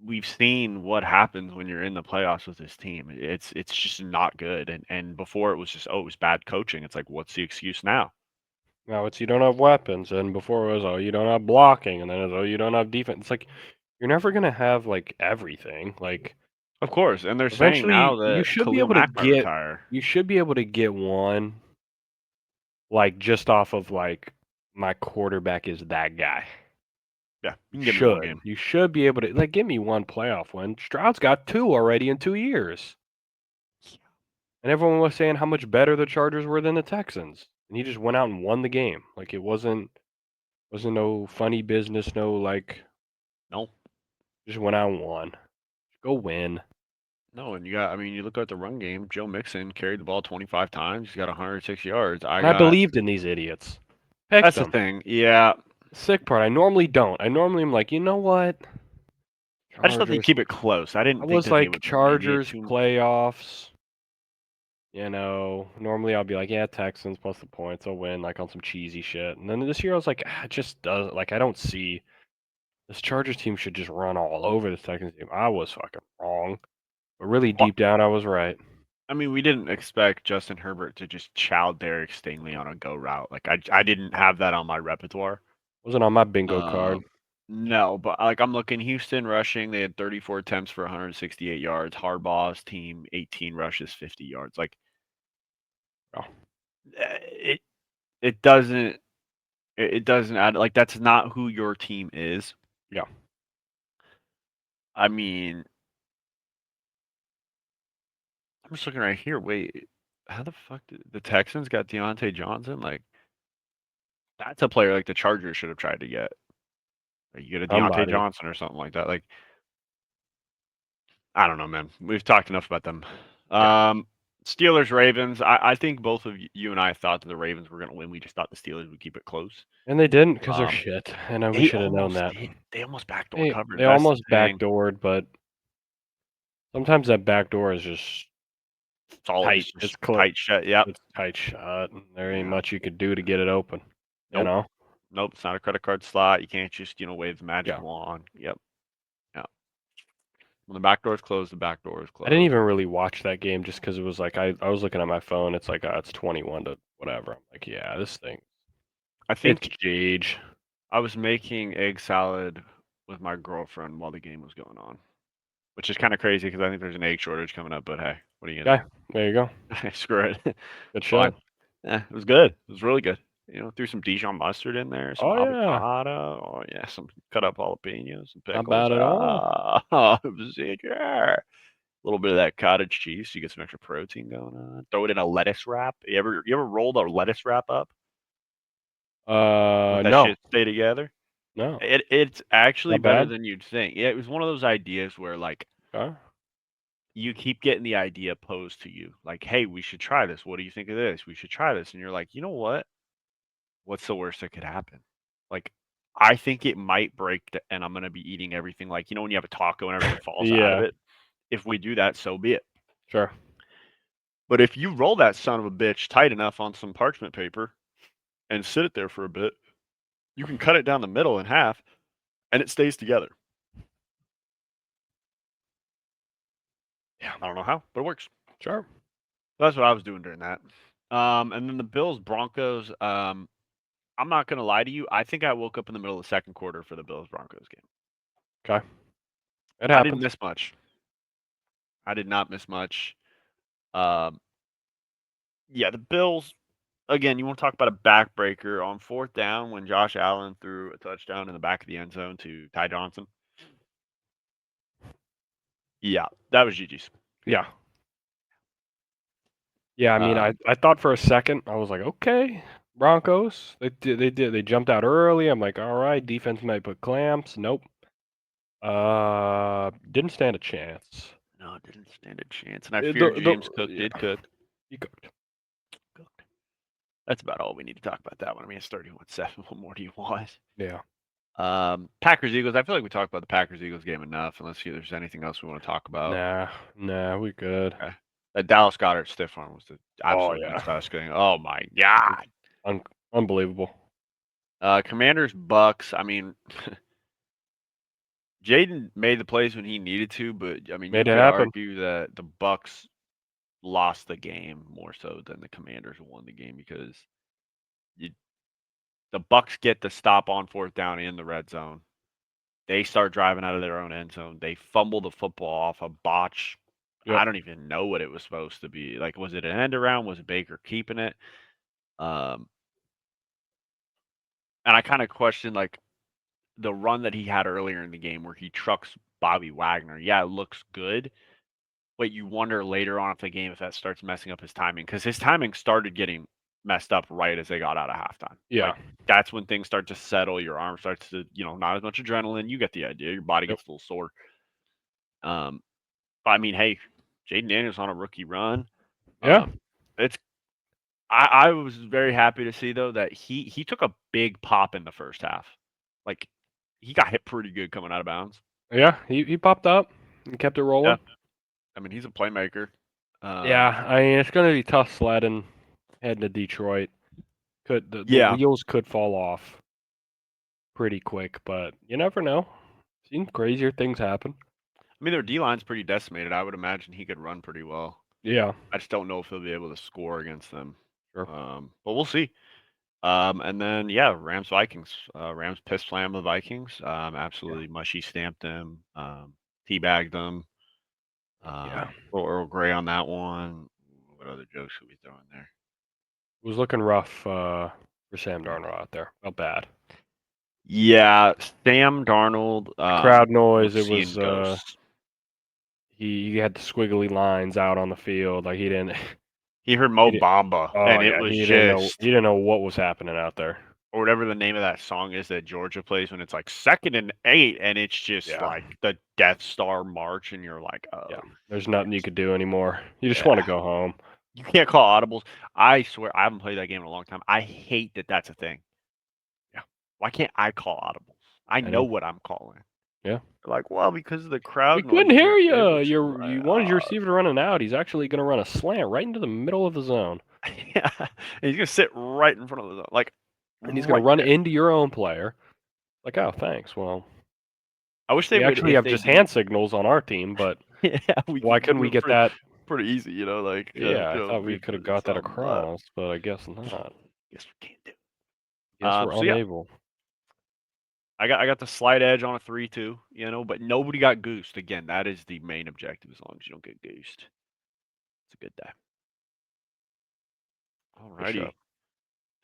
we've seen what happens when you're in the playoffs with this team. It's just not good. And before it was just it was bad coaching. It's like, what's the excuse now? Now it's you don't have weapons, and before it was, oh, you don't have blocking, and then it's, oh, you don't have defense. It's like you're never gonna have like everything. Like Of course, and they're saying now eventually, that Khalil Mack might retire. you should be able to get one, like just off of like my quarterback is that guy. Yeah, you can give me one Should game. you should be able to like give me one playoff win. Stroud's got two already in 2 years, and everyone was saying how much better the Chargers were than the Texans, and he just went out and won the game. Like it wasn't no funny business, no like No, just went out and won. Go win. no, and I mean, you look at the run game. Joe Mixon carried the ball 25 times. He's got 106 yards. And I believed in these idiots. Picked That's the them. thing. Yeah, Sick part. I normally don't. I normally am like, you know what? I just thought they'd Chargers. keep it close. I I didn't think was that they like would maybe Chargers too. playoffs. You know, normally I'll be like, yeah, Texans plus the points, I'll win, like on some cheesy shit. And then this year I was like, it just doesn't. Like, I don't see this Chargers team should just run all over this Texans team. I was fucking wrong, but really Well, deep down, I was right. I mean, we didn't expect Justin Herbert to just chow Derek Stingley on a go route. Like I didn't have that on my repertoire. Wasn't on my bingo card. Um, no, but like I'm looking Houston rushing, they had 34 attempts for 168 yards. Harbaugh's team 18 rushes, 50 yards. Like Oh, it it doesn't it doesn't add like that's not who your team is. yeah. I mean, I'm just looking right here. Wait, how the fuck did the Texans got Deontay Johnson? Like that's a player like the Chargers should have tried to get. Like, you get a Deontay Somebody. Johnson or something like that. Like I don't know, man. We've talked enough about them. Yeah. Steelers, Ravens. I think both of you and I thought that the Ravens were going to win. We just thought the Steelers would keep it close. And they didn't because they're Um, shit. And we they should have known almost that. did. They almost backdoor They covered. they That's the almost thing. backdoored, but sometimes that back door is just It's all tight. it's It's just close. tight shut. Yep. It's tight shut. And there ain't Yeah. much you could do to get it open. You Nope. know? Nope. It's not a credit card slot. You can't just wave the magic Yeah. wand. Yep. Yeah. When the back door is closed, the back door is I didn't closed. even really watch that game just because it was like I was looking at my phone. It's like it's 21 to whatever. I'm like, yeah, this thing. I It's think Gage. I was making egg salad with my girlfriend while the game was going on. Which is kind of crazy because I think there's an egg shortage coming up. But hey, what are you gonna Yeah, there you go. do? Screw it. Good It's fine. shit. Yeah, it was good. It was really good. Threw some Dijon mustard in there, some Oh yeah, avocado. Oh yeah, some cut up jalapenos, some not pickles. bad at all. It was yeah. A little bit of that cottage cheese, so you get some extra protein going on. Throw it in a lettuce wrap. You ever rolled a lettuce wrap up? Let that No, shit stay together. no, It's actually not better bad. than you'd think. Yeah, it was one of those ideas where like Okay. you keep getting the idea posed to you. Like, hey, we should try this. What do you think of this? We should try this. And you're like, you know what? What's the worst that could happen? Like, I think it might break and I'm gonna be eating everything. Like, when you have a taco and everything falls out of Yeah, it. If we do that, so be it. sure. But if you roll that son of a bitch tight enough on some parchment paper and sit it there for a bit, you can cut it down the middle in half and it stays together. Yeah, I don't know how, but it works. sure. That's what I was doing during that. And then the Bills Broncos. I'm not gonna lie to you. I think I woke up in the middle of the second quarter for the Bills Broncos game. Okay, it I didn't happens. miss much. I did not miss much. Um, yeah, the Bills. Again, you want to talk about a backbreaker on fourth down when Josh Allen threw a touchdown in the back of the end zone to Ty Johnson. Yeah, that was GG's. Yeah, yeah. I mean, Um, I thought for a second I was like, okay, Broncos. They jumped out early. I'm like, all right, defense might put clamps. Nope. Didn't stand a chance. no, it didn't stand a chance, and I fear The James Cook yeah, did cook. he cooked. That's about all we need to talk about that one. I mean, it's 31-7. What more do you want? Yeah. Packers Eagles. I feel like we talked about the Packers Eagles game enough. Unless there's anything else we want to talk about. Nah, we good. Okay. That Dallas Goedert stiff arm was the Oh absolute yeah, disgusting. Oh my god. unbelievable. Commanders Bucks. I mean, Jaden made the plays when he needed to, but I mean, you Made it could happen. argue that the Bucks lost the game more so than the Commanders won the game because you, the Bucks get the stop on fourth down in the red zone. They start driving out of their own end zone. They fumble the football off a botch. Yep. I don't even know what it was supposed to be. Like, was it an end around? Was it Baker keeping it? Um, and I kind of questioned like the run that he had earlier in the game where he trucks Bobby Wagner. Yeah, it looks good, but you wonder later on if the game if that starts messing up his timing because his timing started getting messed up right as they got out of halftime. Yeah. Like that's when things start to settle. Your arm starts to, not as much adrenaline. You get the idea. Your body Yep. gets a little sore. But I mean, hey, Jaden Daniels on a rookie run. Yeah. It's I was very happy to see though that he took a big pop in the first half. Like he got hit pretty good coming out of bounds. Yeah. He popped up and kept it rolling. Yeah. I mean, he's a playmaker. Yeah. I mean, it's gonna be tough sledding heading to Detroit. The Yeah. wheels could fall off pretty quick, but you never know. Seen crazier things happen. I mean, their D line's pretty decimated. I would imagine he could run pretty well. Yeah. I just don't know if he'll be able to score against them. Sure. But we'll see. And then yeah, Rams Vikings. Rams piss slam the Vikings. Absolutely mushy stamped them. Teabagged them. Yeah. Earl Grey on that one. What other jokes should we throw in there? It was looking rough for Sam Darnold out there. Not bad. Yeah, Sam Darnold. Crowd noise. Was It seeing was ghosts. he had the squiggly lines out on the field. Like he didn't. He heard Mo He Bamba, Oh and it yeah, was he just didn't know what was happening out there. or whatever the name of that song is that Georgia plays when it's like 2nd and 8, and it's just Yeah. like the Death Star March, and you're like, oh, Yeah. There's nothing you could do anymore. You just Yeah. want to go home. You can't call audibles. I swear, I haven't played that game in a long time. I hate that that's a thing. Yeah. Why can't I call audibles? I know what I'm calling. Yeah. Like, well, because of the crowd We noise. couldn't hear it you. was You wanted your receiver running out. He's actually going to run a slant right into the middle of the zone. Yeah, and he's gonna sit right in front of the zone, like, And he's going to run into your own player. Like, oh, thanks. Well, I wish they we would actually have just hand signals on our team, but yeah, why couldn't we get that? Pretty easy, like. Yeah, I thought we could have got that across, but I guess not. Guess we can't do. Guess we're unable. I got the slight edge on a 3-2, but nobody got goosed. Again, that is the main objective. As long as you don't get goosed, it's a good day. Alrighty. Sure.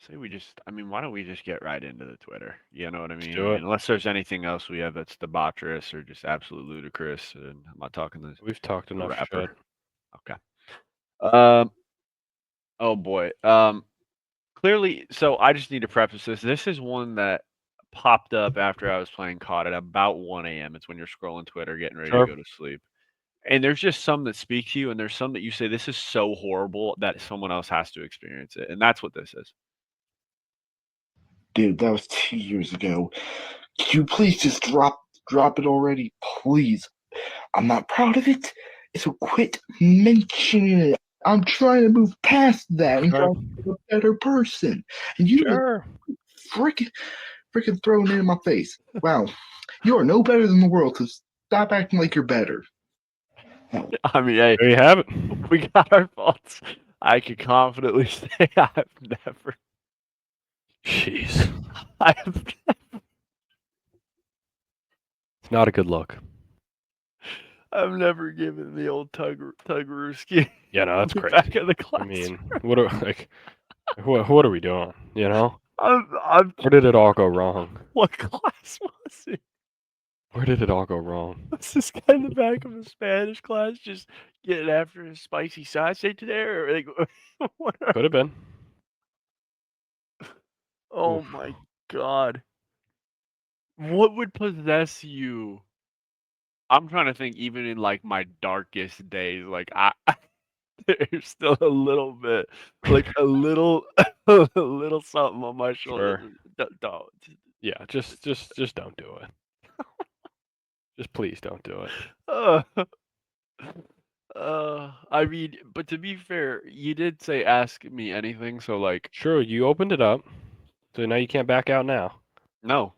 Say we just. I mean, why don't we just get right into the Twitter? You know what I mean? Let's do it. Unless there's anything else we have that's debaucherous or just absolute ludicrous, and I'm not talking this. We've talked enough rapper. Shit. Okay. Oh boy. Clearly, so I just need to preface this. This is one that popped up after I was playing COD at about 1 a.m. It's when you're scrolling Twitter, getting ready to go to sleep. And there's just some that speak to you, and there's some that you say, this is so horrible that someone else has to experience it. And that's what this is. Dude, that was 2 years ago. Could you please just drop it already? Please. I'm not proud of it. So quit mentioning it. I'm trying to move past that and try to be a better person. And you freaking throwing it in my face. Wow. You are no better than the world, so stop acting like you're better. I mean, hey, there you have it. We got our faults. I can confidently say I've never. Jeez. I have never. It's not a good look. I've never given the old Tuggerooski. Yeah, no, that's crazy. Back in the class. I mean, what are we doing? Where did it all go wrong? What class was it? Where did it all go wrong? Was this guy in the back of a Spanish class just getting after his spicy sausage there? Or like, Could have been. Oh Oof. my god. What would possess you? I'm trying to think, even in like my darkest days, like there's still a little bit, like a little something on my shoulder. Sure. Yeah, just don't do it. Just please don't do it. I mean, but to be fair, you did say ask me anything, so like, Sure, you opened it up, so now you can't back out now. no.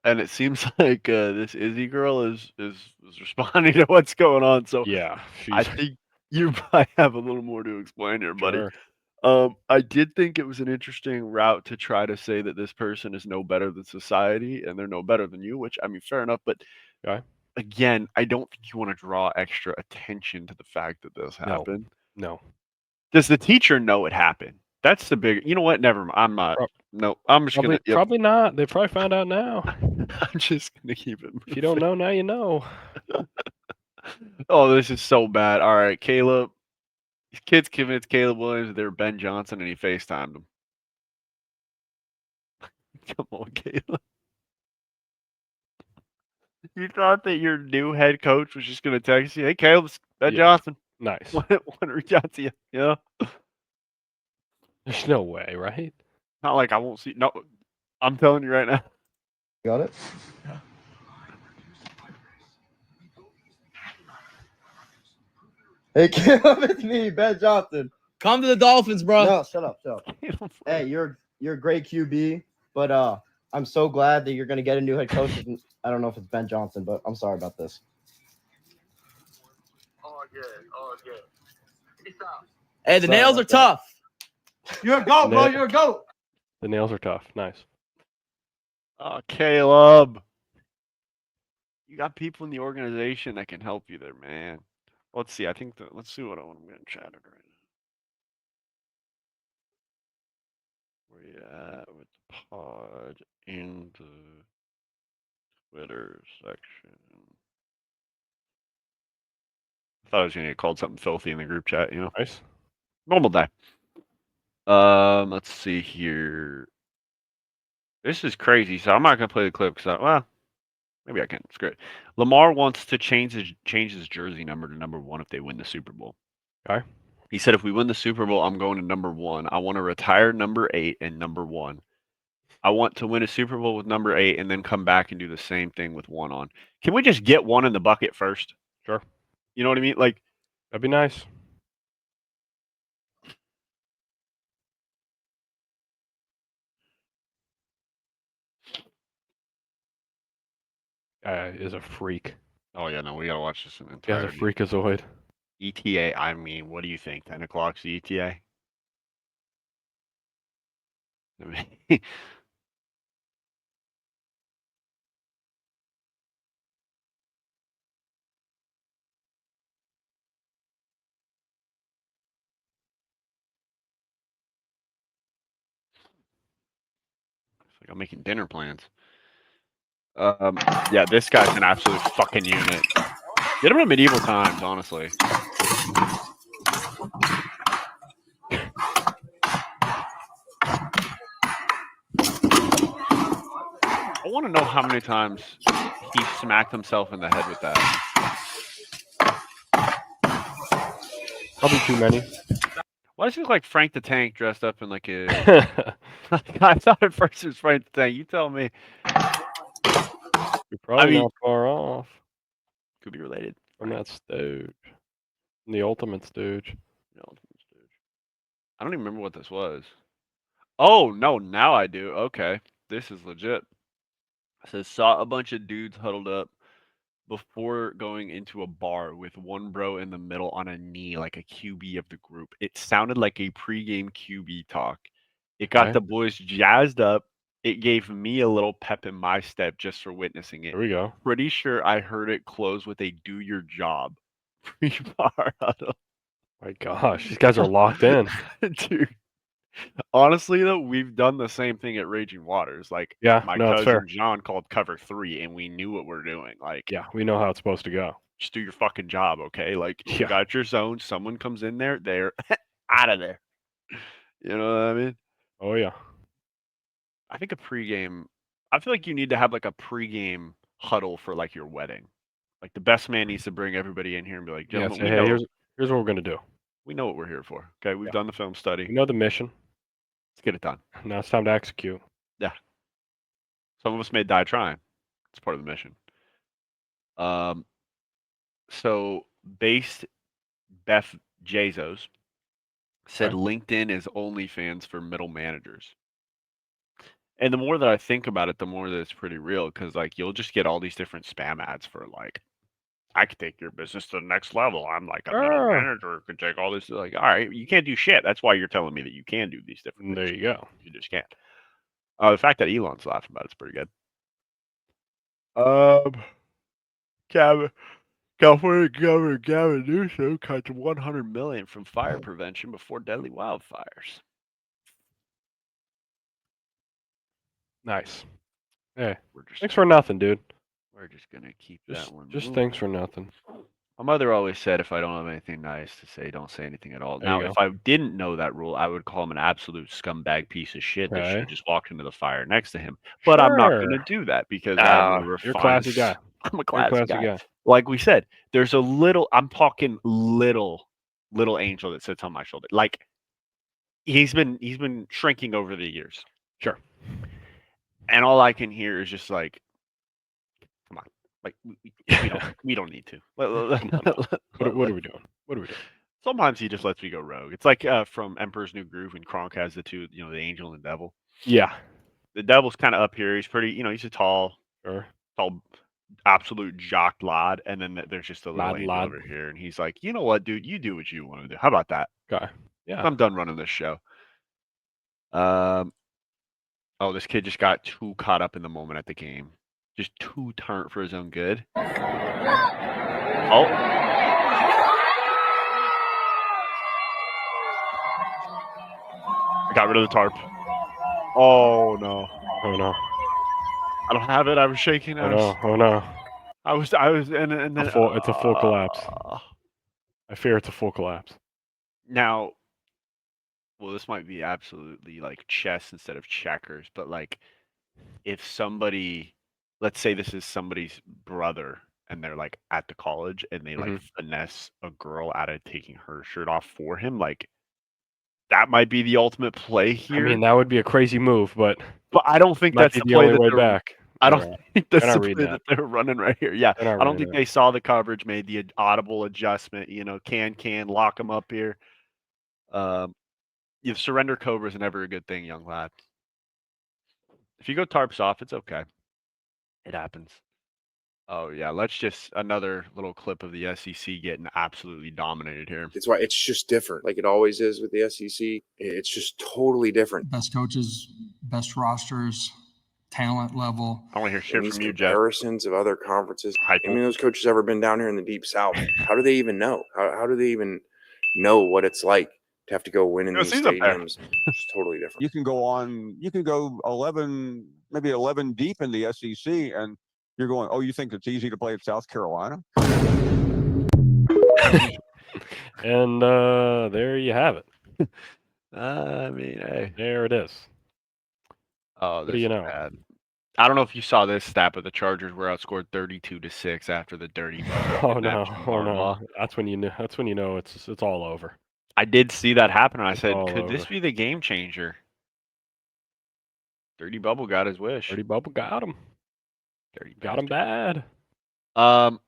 And it seems like this Izzy girl is responding to what's going on. So Yeah, I she's think you might have a little more to explain here, buddy. sure. I did think it was an interesting route to try to say that this person is no better than society and they're no better than you, which I mean, fair enough. But Okay. again, I don't think you want to draw extra attention to the fact that this No. happened. No. Does the teacher know it happened? That's the big. You know what? Never mind. I'm not. Pro- No, I'm just Probably gonna. Yep. probably not. They probably found out now. I'm just gonna keep it If you don't moving. know, now you know. Oh, this is so bad. All right, Caleb. These kids convinced Caleb Williams that they were Ben Johnson, and he FaceTimed him. Come on, Caleb. You thought that your new head coach was just gonna text you, "Hey, Caleb, it's Ben Yeah. Johnson. Nice. Want to reach out to you?" You know, There's no way, right? not like I won't see. No, I'm telling you right now. Got it? Hey, Caleb, it's me, Ben Johnson. Come to the Dolphins, bro. No, shut up. Hey, you're a great QB, but I'm so glad that you're gonna get a new head coach. I don't know if it's Ben Johnson, but I'm sorry about this. All good. Peace out. Hey, the Sorry nails are about that. tough. You're a goat, bro, you're a goat. The nails are tough. Nice. Oh, Caleb, you got people in the organization that can help you there, man. Let's see. I think let's see what I'm getting chatted right now. Where you at with the pod in the Twitter section? I thought I was gonna get called something filthy in the group chat. You know, Nice. normal day. Let's see here. This is crazy. So I'm not gonna play the clip because well, maybe I can. It's great. Lamar wants to change his jersey number to number 1 if they win the Super Bowl. Okay. He said, if we win the Super Bowl, I'm going to number 1. I want to retire number 8 and number 1. I want to win a Super Bowl with number 8 and then come back and do the same thing with 1 on. Can we just get 1 in the bucket first? Sure. You know what I mean? Like, That'd be nice. Is a freak. oh yeah, no, we gotta watch this in Guy's a entirety. freakazoid. ETA. I mean, what do you think? 10 o'clock's the ETA. I mean, it's like I'm making dinner plans. Yeah, this guy's an absolute fucking unit. Get him to medieval times, honestly. I want to know how many times he smacked himself in the head with that. Probably too many. Why does he look like Frank the Tank dressed up in like a... I thought at first it was Frank the Tank. You tell me. You're probably mean- not far off Could be related. from that stooge. From the ultimate stooge. No, I don't even remember what this was. Oh, no, now I do. Okay. This is legit. It says, saw a bunch of dudes huddled up before going into a bar with one bro in the middle on a knee like a QB of the group. It sounded like a pregame QB talk. It got Okay. the boys jazzed up. It gave me a little pep in my step just for witnessing it. There we go. Pretty sure I heard it close with a do your job. Pre-bar huddle. My gosh, these guys are locked in. Dude. Honestly, though, we've done the same thing at Raging Waters. Like, Yeah, my no, it's fair. cousin John called cover 3, and we knew what we're doing. Like, Yeah, we know how it's supposed to go. just do your fucking job, okay? Like, you Yeah. got your zone. Someone comes in there, they're out of there. You know what I mean? Oh yeah. I think a pregame. I feel like you need to have like a pregame huddle for like your wedding. Like the best man needs to bring everybody in here and be like, Yeah. gentlemen, Say, we hey, know here's what we're gonna do. we know what we're here for. Okay, we've Yeah. done the film study. We know the mission. Let's get it done. Now it's time to execute. Yeah. Some of us may die trying. It's part of the mission. So based Beth Jezos said Okay. LinkedIn is OnlyFans for middle managers. And the more that I think about it, the more that it's pretty real because like you'll just get all these different spam ads for like, I could take your business to the next level. I'm like a middle Sure. manager who could take all this. Like, all right, you can't do shit. That's why you're telling me that you can do these different There things. you go. You just can't. The fact that Elon's laughing about it's pretty good. California Governor Gavin Newsom cuts $100 million from fire prevention before deadly wildfires. Nice. Hey, We're just thanks for nothing, dude. we're just gonna keep Just, that one. just thanks for moving. nothing. My mother always said, if I don't have anything nice to say, don't say anything at all. There you Now, go. if I didn't know that rule, I would call him an absolute scumbag piece of shit that should Okay. have just walked into the fire next to him. But I'm not going to Sure. do that because I have a Nah, you're a refined. classy guy. I'm a You're a classy classy guy. guy. Like we said, there's a little. I'm talking little angel that sits on my shoulder. Like he's been shrinking over the years, Sure. and all I can hear is just like, come on, like we don't need to. What are we doing? What are we doing? Sometimes he just lets me go rogue. It's like from Emperor's New Groove when Kronk has the two, the angel and the devil. Yeah. The devil's kind of up here. He's pretty, he's a tall, Sure. absolute jock lad. And then there's just a little angel Lad. over here. And he's like, you know what, dude? You do what you want to do. How about that? Okay. Yeah. I'm done running this show. Oh, this kid just got too caught up in the moment at the game. Just too turnt for his own good. Oh. I got rid of the tarp. Oh no. Oh no. I don't have it. I was shaking. Oh no. Oh no. I was, and then It's a full collapse. I fear it's a full collapse. Now, well, this might be absolutely like chess instead of checkers, but like if somebody, let's say this is somebody's brother and they're like at the college and they like finesse a girl out of taking her shirt off for him, like that might be the ultimate play here. I mean, that would be a crazy move, but I don't think might that's be the the play only that way they're. back. I don't think that's They're the not play reading that they're running right here. Yeah, They're not I don't reading think they saw the coverage, made the audible adjustment. Can lock them up here. Surrender Cobra is never a good thing, young lad. If you go tarps off, it's okay. It happens. Oh yeah, let's just another little clip of the SEC getting absolutely dominated here. It's why it's just different, like it always is with the SEC. It's just totally different. Best coaches, best rosters, talent level. I want to hear shit And these from you, Jeff. comparisons of other conferences. Hype. I mean, those coaches ever been down here in the deep south? How do they even know? How do they even know what it's like to have to go win in these He's up there. stadiums? It's just totally different. You can go 11, maybe 11 deep in the SEC, and you're going, oh, you think it's easy to play at South Carolina? And there you have it. I mean, hey. There it is. Oh, What do you know? Bad. I don't know if you saw this stat, but the Chargers were outscored 32-6 after the dirty. Oh no! Oh no! That's when you know. That's when you know it's all over. I did see that happen, and I It's said, all "Could this over. be the game changer?" Dirty Bubble got his wish. Dirty Bubble got him. Dirty Got him bastard. bad.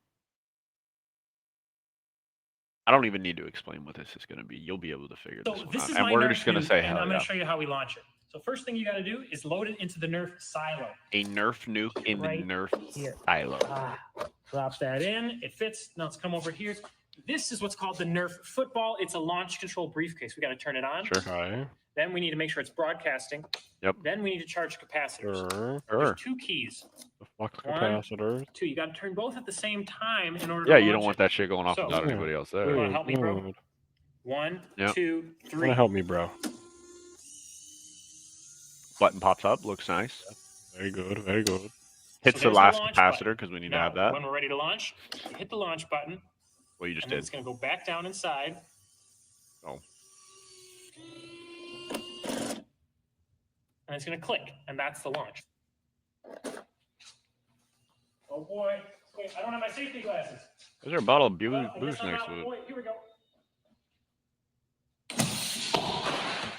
I don't even need to explain what this is going to be. You'll be able to figure this So one this out. is And my we're Nerf just going to nuke, say and hell I'm going yeah. to show you how we launch it. So first thing you got to do is load it into the Nerf silo. A Nerf nuke in Right the Nerf here. silo. Drop that in. It fits. Now let's come over here. This is what's called the Nerf football. It's a launch control briefcase. We got to turn it on. Sure. Okay. Then we need to make sure it's broadcasting. Yep. Then we need to charge capacitors. Sure. There's two keys. The flux One, capacitor. Two. You got to turn both at the same time in order Yeah, to you launch don't want it. that shit going off So- without anybody else there. You wanna help me, bro? Good. 1, Yep. 2, 3. Wanna help me, bro? Button pops up. Looks nice. Very good. Very good. Hits So the there's last launch capacitor button. because we need to Now, have that. when we're ready to launch, you hit the launch button, Well, you just and then did. it's going to go back down inside. Oh. And it's going to click, and that's the launch. Oh boy! Wait, I don't have my safety glasses. Is there a bottle of I guess booze I'm next out. to it? Boy, here we go.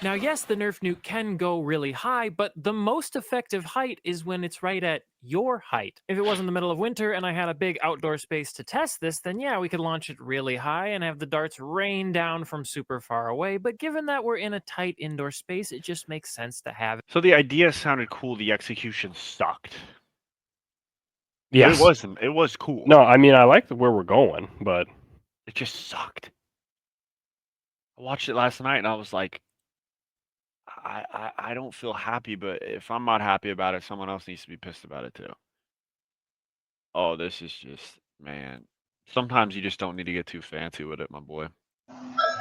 Now, yes, the Nerf nuke can go really high, but the most effective height is when it's right at your height. If it was in the middle of winter and I had a big outdoor space to test this, then yeah, we could launch it really high and have the darts rain down from super far away. But given that we're in a tight indoor space, it just makes sense to have it. So the idea sounded cool. The execution sucked. But Yes. it wasn't. It was cool. No, I mean, I like where we're going, but It just sucked. I watched it last night and I was like, I don't feel happy, but if I'm not happy about it, someone else needs to be pissed about it too. Oh, this is just, man. Sometimes you just don't need to get too fancy with it, my boy.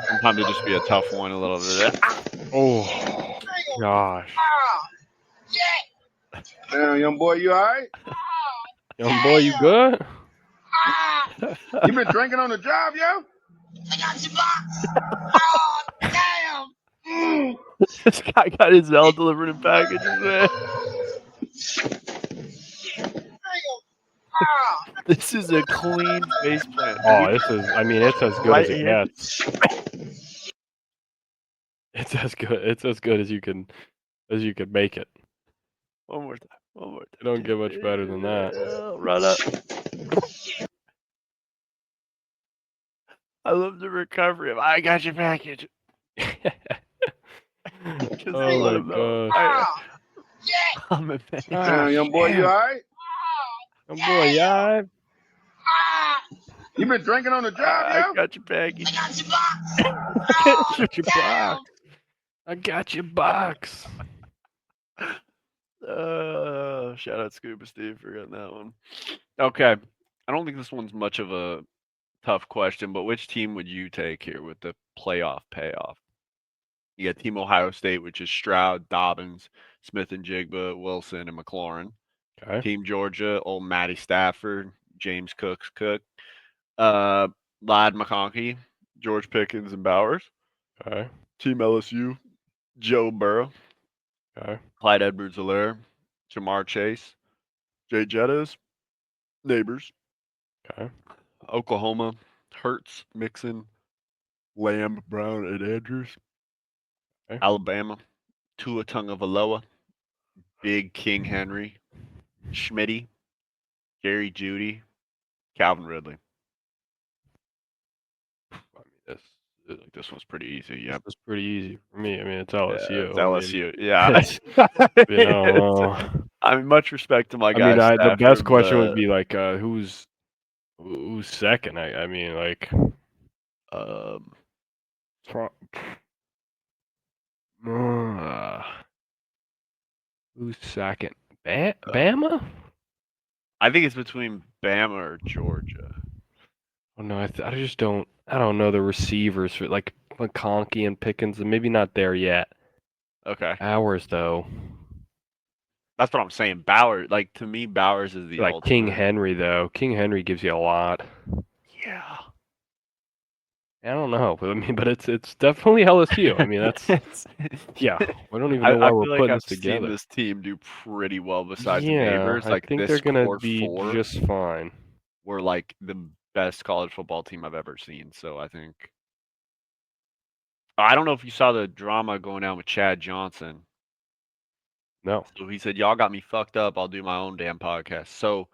Sometimes it just be a tough one, a little bit. oh gosh, Damn, young boy, you all right? young boy, you good? You been drinking on the job, yo? I got your box. Oh, damn. This guy got his mail delivered in packages, man. This is a clean face plant. Oh, this is. I mean, it's as good as it Right-handed. gets. It's as good. It's as good as you can make it. One more time. One more time. You don't get much better than that. Run up. I love the recovery of I got your package. Oh my gosh. I'm a man. Damn, young boy, you all right? Young boy, yeah. You been drinking on the job, I yo? got your package. I got your box. I got your box. I got your box. Shout out Scuba Steve for getting that one. Okay. I don't think this one's much of a tough question, but which team would you take here with the playoff payoff? You got Team Ohio State, which is Stroud, Dobbins, Smith and Jigba, Wilson, and McLaurin. Okay. Team Georgia, old Matty Stafford, James Cook, Ladd McConkey, George Pickens, and Bowers. Okay. Team LSU, Joe Burrow, Okay. Clyde Edwards-Helaire, Jamar Chase, Jay Jettas, Neighbors. Okay. Oklahoma, Hurts, Mixon, Lamb, Brown, and Andrews. Okay. Alabama, Tua Tagovailoa, Big King Henry, Schmitty, Jerry Jeudy, Calvin Ridley. I mean, This one's pretty easy. Yep. It's pretty easy for me. I mean, it's Yeah, LSU. it's LSU. Yeah. You know, I mean, much respect to my I guy. mean, the best Stafford, question would but, be like, who's second? I mean, like, who's second? Bama? I think it's between Bama or Georgia. Oh no, I just don't. I don't know the receivers for like McConkey and Pickens, and maybe not there yet. Okay. Bowers though, That's what I'm saying. Bowers, like, to me, Bowers is the like ultimate. King Henry though. King Henry gives you a lot. Yeah. I don't know, but I mean, but it's definitely LSU. I mean, that's yeah. We don't even know why I we're feel putting like this I've together. seen this team do pretty well besides the Yeah, Neighbors. Like, I think this they're gonna core be four just fine. were like the best college football team I've ever seen. So I think I don't know if you saw the drama going down with Chad Johnson. No. So he said, "Y'all got me fucked up. I'll do my own damn podcast." So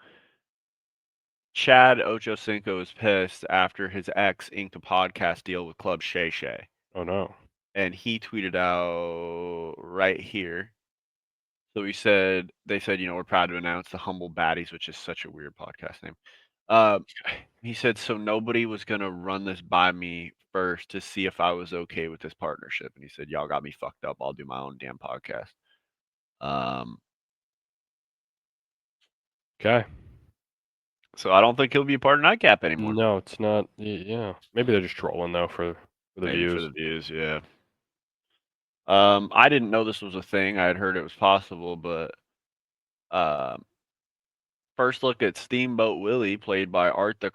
Chad Ochocinco is pissed after his ex inked a podcast deal with Club Shay Shay. Oh no. And he tweeted out right here. So they said, we're proud to announce the Humble Baddies, which is such a weird podcast name. He said, so nobody was going to run this by me first to see if I was okay with this partnership. And he said, y'all got me fucked up. I'll do my own damn podcast. Okay. So I don't think he'll be a part of Nightcap anymore. No, it's not. Yeah, maybe they're just trolling though for the Maybe views. for the views, yeah. I didn't know this was a thing. I had heard it was possible, but first look at Steamboat Willie, played by Art the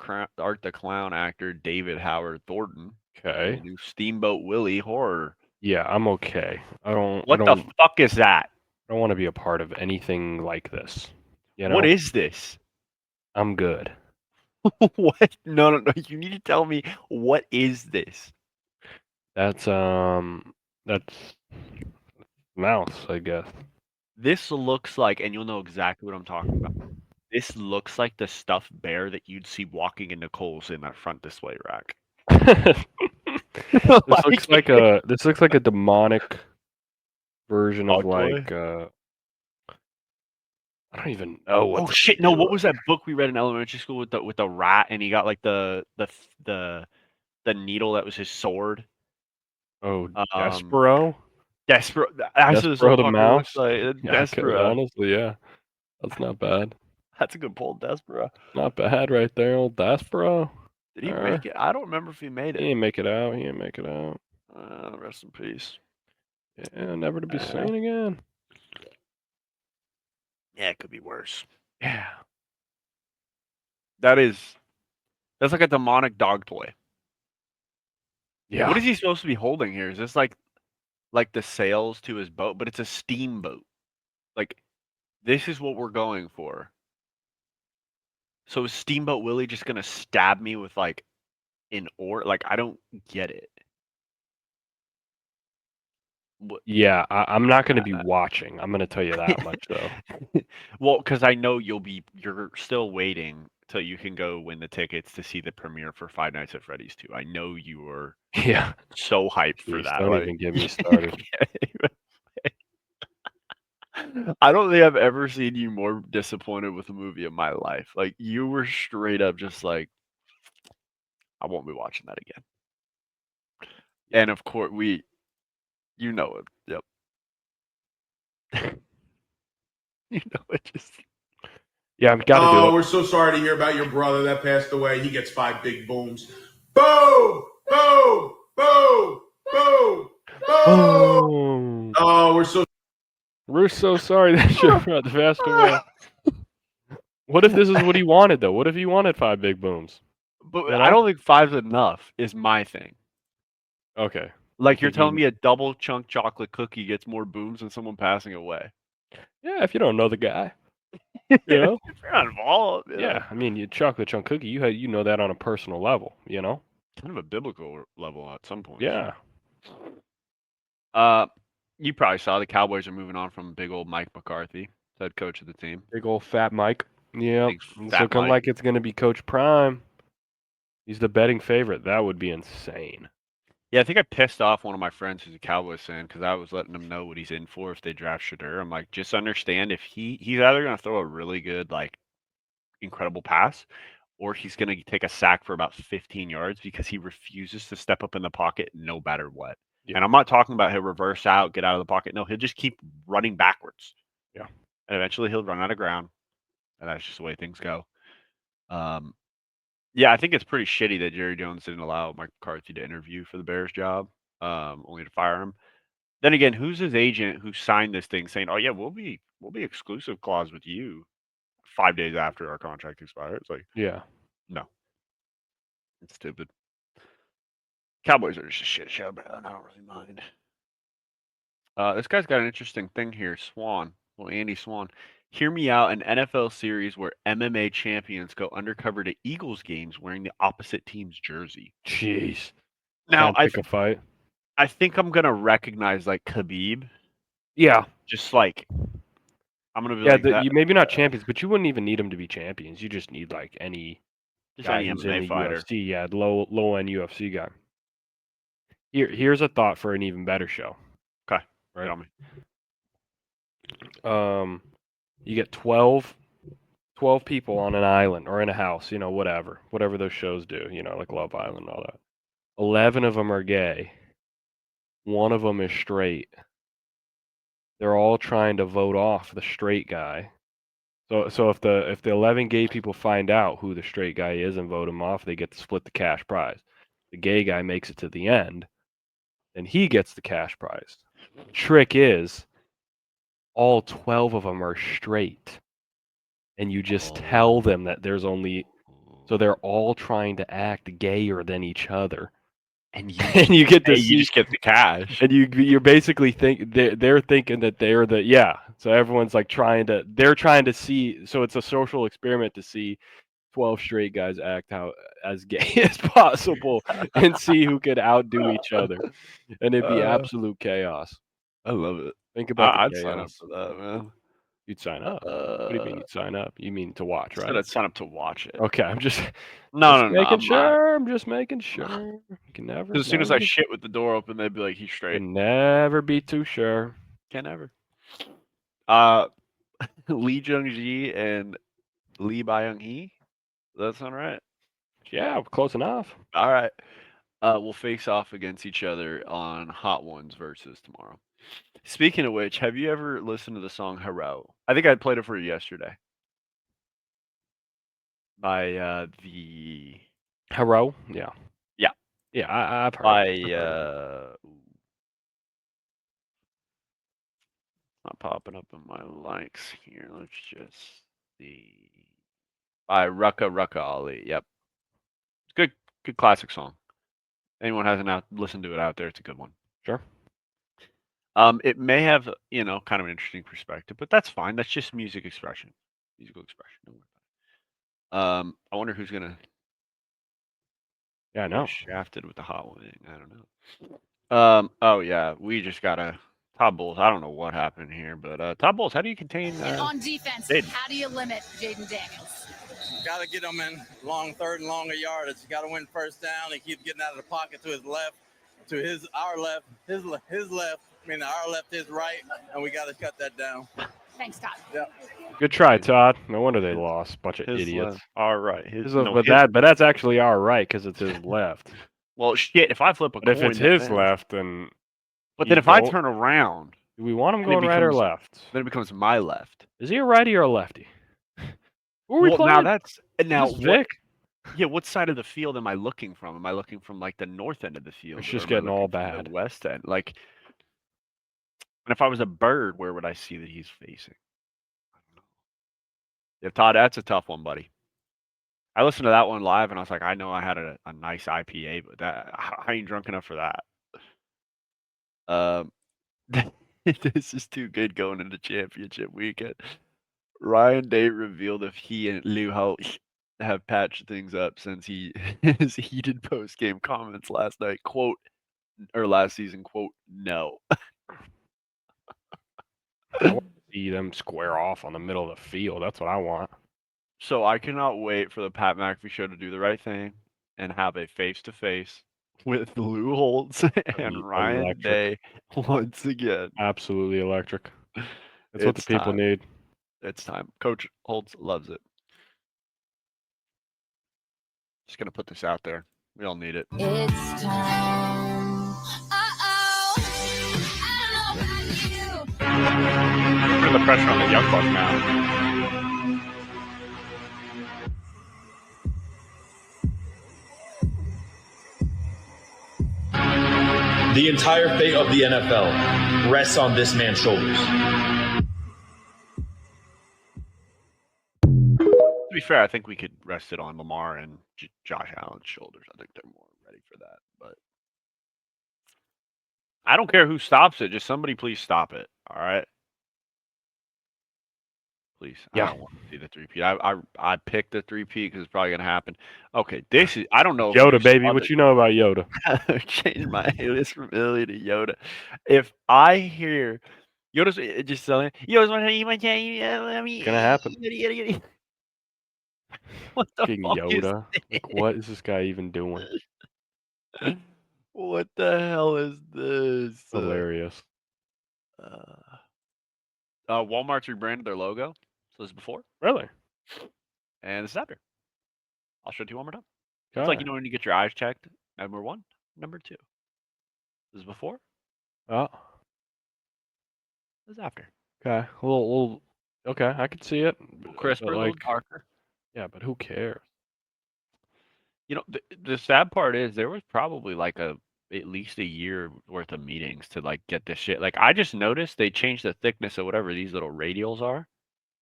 Clown actor David Howard Thornton. Okay. New Steamboat Willie horror. Yeah, I'm okay. What the fuck is that? I don't want to be a part of anything like this. You know? What is this? I'm good. What? No. You need to tell me, what is this? That's Mouse, I guess. This looks like, and you'll know exactly what I'm talking about. This looks like the stuffed bear that you'd see walking into Kohl's in that front display rack. This looks like a demonic version of Dog toy? like I don't even know what. Oh shit! No, what was that book we read in elementary school with the rat, and he got like the needle that was his sword? Oh, Despero? Despero. That's what this Despero the motherfucker mouse? looks like. Yeah, Despero. honestly, yeah. That's not bad. That's a good pull, Despero. Not bad right there, old Despero. Did he make it? I don't remember if he made He it. didn't make it out. Rest in peace. Yeah, never to be seen again. Yeah, it could be worse. Yeah. That's like a demonic dog toy. Yeah. What is he supposed to be holding here? Is this like the sails to his boat? But it's a steamboat. Like, this is what we're going for. So is Steamboat Willie just gonna stab me with like an oar? Like, I don't get it. Yeah, I'm not going to be watching. I'm going to tell you that much, though. Well, because I know you're still waiting till you can go win the tickets to see the premiere for Five Nights at Freddy's 2. I know you were so hyped for that. Don't even get me started. I don't think I've ever seen you more disappointed with a movie in my life. Like, you were straight up just like, I won't be watching that again. And of course, you know it. Yep. You know it. Just. Yeah, I've got to do it. Oh, we're so sorry to hear about your brother that passed away. He gets 5 big booms. Boom! Boom! Boom! Boom! Boom! Oh, we're so sorry that your brother passed away. What if this is what he wanted, though? What if he wanted 5 big booms? But I don't think 5's enough. Is my thing. Okay. Like, you're telling me a double chunk chocolate cookie gets more booms than someone passing away? Yeah, if you don't know the guy. You know? If you're not involved. Yeah, I mean, you chocolate chunk cookie, you know that on a personal level, you know? Kind of a biblical level at some point. Yeah. You probably saw the Cowboys are moving on from big old Mike McCarthy, head coach of the team. Big old fat Mike. Yeah. It's looking Mike. like it's going to be Coach Prime. He's the betting favorite. That would be insane. Yeah, I think I pissed off one of my friends who's a Cowboys fan because I was letting him know what he's in for if they draft Shadur. I'm like, just understand if he's either going to throw a really good, like, incredible pass, or he's going to take a sack for about 15 yards because he refuses to step up in the pocket no matter what. Yeah. And I'm not talking about he'll reverse out, get out of the pocket. No, he'll just keep running backwards. Yeah. And eventually he'll run out of ground. And that's just the way things go. Yeah, I think it's pretty shitty that Jerry Jones didn't allow Mike McCarthy to interview for the Bears job, only to fire him. Then again, who's his agent who signed this thing saying, "Oh yeah, we'll be exclusive clause with you 5 days after our contract expires"? It's like, yeah, no, it's stupid. Cowboys are just a shit show, but I don't really mind. This guy's got an interesting thing here, Swan. Well, Andy Swan. Hear me out, an NFL series where MMA champions go undercover to Eagles games wearing the opposite team's jersey. Jeez. Now, pick a fight. I think I'm going to recognize, like, Khabib. Yeah. Just, like, I'm going to be you maybe not champions, but you wouldn't even need them to be champions. You just need, like, any guy who's in the fighter. UFC. Yeah, low-end UFC guy. Here's a thought for an even better show. Okay. Right on me. You get 12 people on an island or in a house, you know, whatever those shows do, you know, like Love Island and all that. 11 of them are gay. 1 of them is straight. They're all trying to vote off the straight guy. So if the 11 gay people find out who the straight guy is and vote him off, they get to split the cash prize. The gay guy makes it to the end, and he gets the cash prize. The trick is, all 12 of them are straight, and you just tell them that there's only, so they're all trying to act gayer than each other, and you get to you just get the cash, and you're basically they're thinking that they're the so everyone's like they're trying to see, so it's a social experiment to see 12 straight guys act as gay as possible and see who could outdo each other, and it'd be absolute chaos. I love it. Think about I'd the sign up chaos. for that, man. You'd sign up. What do you mean you'd sign up? You mean to watch, I said right? I'd sign up to watch it. Okay, I'm just No, making I'm not. sure. I'm just making sure. You can never. Because as soon as never I be- shit with the door open, they'd be like, "He's straight." can never be too sure. Can't ever. Lee Jung-ji and Lee Byung-hee. Does that sound right? Yeah, close enough. All right. We'll face off against each other on Hot Ones versus tomorrow. Speaking of which, have you ever listened to the song Hero? I think I played it for you yesterday. By the Hero? Yeah. Yeah. Yeah, I've heard. By I've heard of it. not popping up in my likes here. Let's just see. By Rucka Ali. Yep. It's good classic song. Anyone hasn't listened to it out there, it's a good one. Sure. It may have, kind of an interesting perspective, but that's fine. That's just musical expression. I wonder who's gonna Yeah, I get know. shafted with the hot wing. I don't know. Oh yeah, we just gotta Todd Bowles. I don't know what happened here, but Todd Bowles, how do you contain? On defense, Jaden? how do you limit Jaden Daniels? Got to get him in long third and longer yardage. Got to win first down. He keeps getting out of the pocket to his left, to our left, his left. I mean, our left, his right, and we got to cut that down. Thanks, Todd. Yeah. Good try, Todd. No wonder they lost. Bunch of His idiots. left. All right. But that's actually our right because it's his left. Well, shit. If I flip a But coin, if it's his left, then. But then if I turn around, do we want him then it going right or becomes- left? then it becomes my left. Is he a righty or a lefty? Who are we Well, playing? now that's now Is this what, Vic? yeah. What side of the field am I looking from? Am I looking from like the north end of the field? It's or just am I getting all looking from bad. The west end, like. And if I was a bird, where would I see that he's facing? I don't know. Yeah, Todd, that's a tough one, buddy. I listened to that one live, and I was like, I know I had a nice IPA, but I ain't drunk enough for that. This is too good going into championship weekend. Ryan Day revealed if he and Lou Holtz have patched things up since his heated post-game comments last night. Quote, or last season, quote, no. I want to see them square off on the middle of the field. That's what I want. So I cannot wait for the Pat McAfee show to do the right thing and have a face-to-face with Lou Holtz and Ryan Electric. Day once again. Absolutely electric. That's what the It's people time. need. It's time. Coach Holtz loves it. Just gonna put this out there. We all need it. It's time. Uh-oh. I don't know about you. Put the pressure on the young buck now. The entire fate of the NFL rests on this man's shoulders. To be fair, I think we could rest it on Lamar and Josh Allen's shoulders. I think they're more ready for that. But I don't care who stops it. Just somebody please stop it. All right. Please. Yeah. I don't want to see the 3P. I picked the 3P because it's probably gonna happen. Okay, this is I don't know. Yoda, baby. What you know about Yoda? Change my alias from Illy to Yoda. If I hear Yoda's just selling Yoda's Gonna happen. What the Fucking fuck Yoda. is Like, what is this guy even doing? What the hell is this? Hilarious. Walmart's rebranded their logo. So this is before, Really? and this is after. I'll show it to you one more time. It's Okay. like when you get your eyes checked. Number 1, number 2. This is before. Oh, This is after. okay. Well, okay. I can see it. Crisper, But, a little like, darker. yeah, but who cares? The sad part is there was probably like at least a year worth of meetings to like get this shit. Like I just noticed they changed the thickness of whatever these little radials are.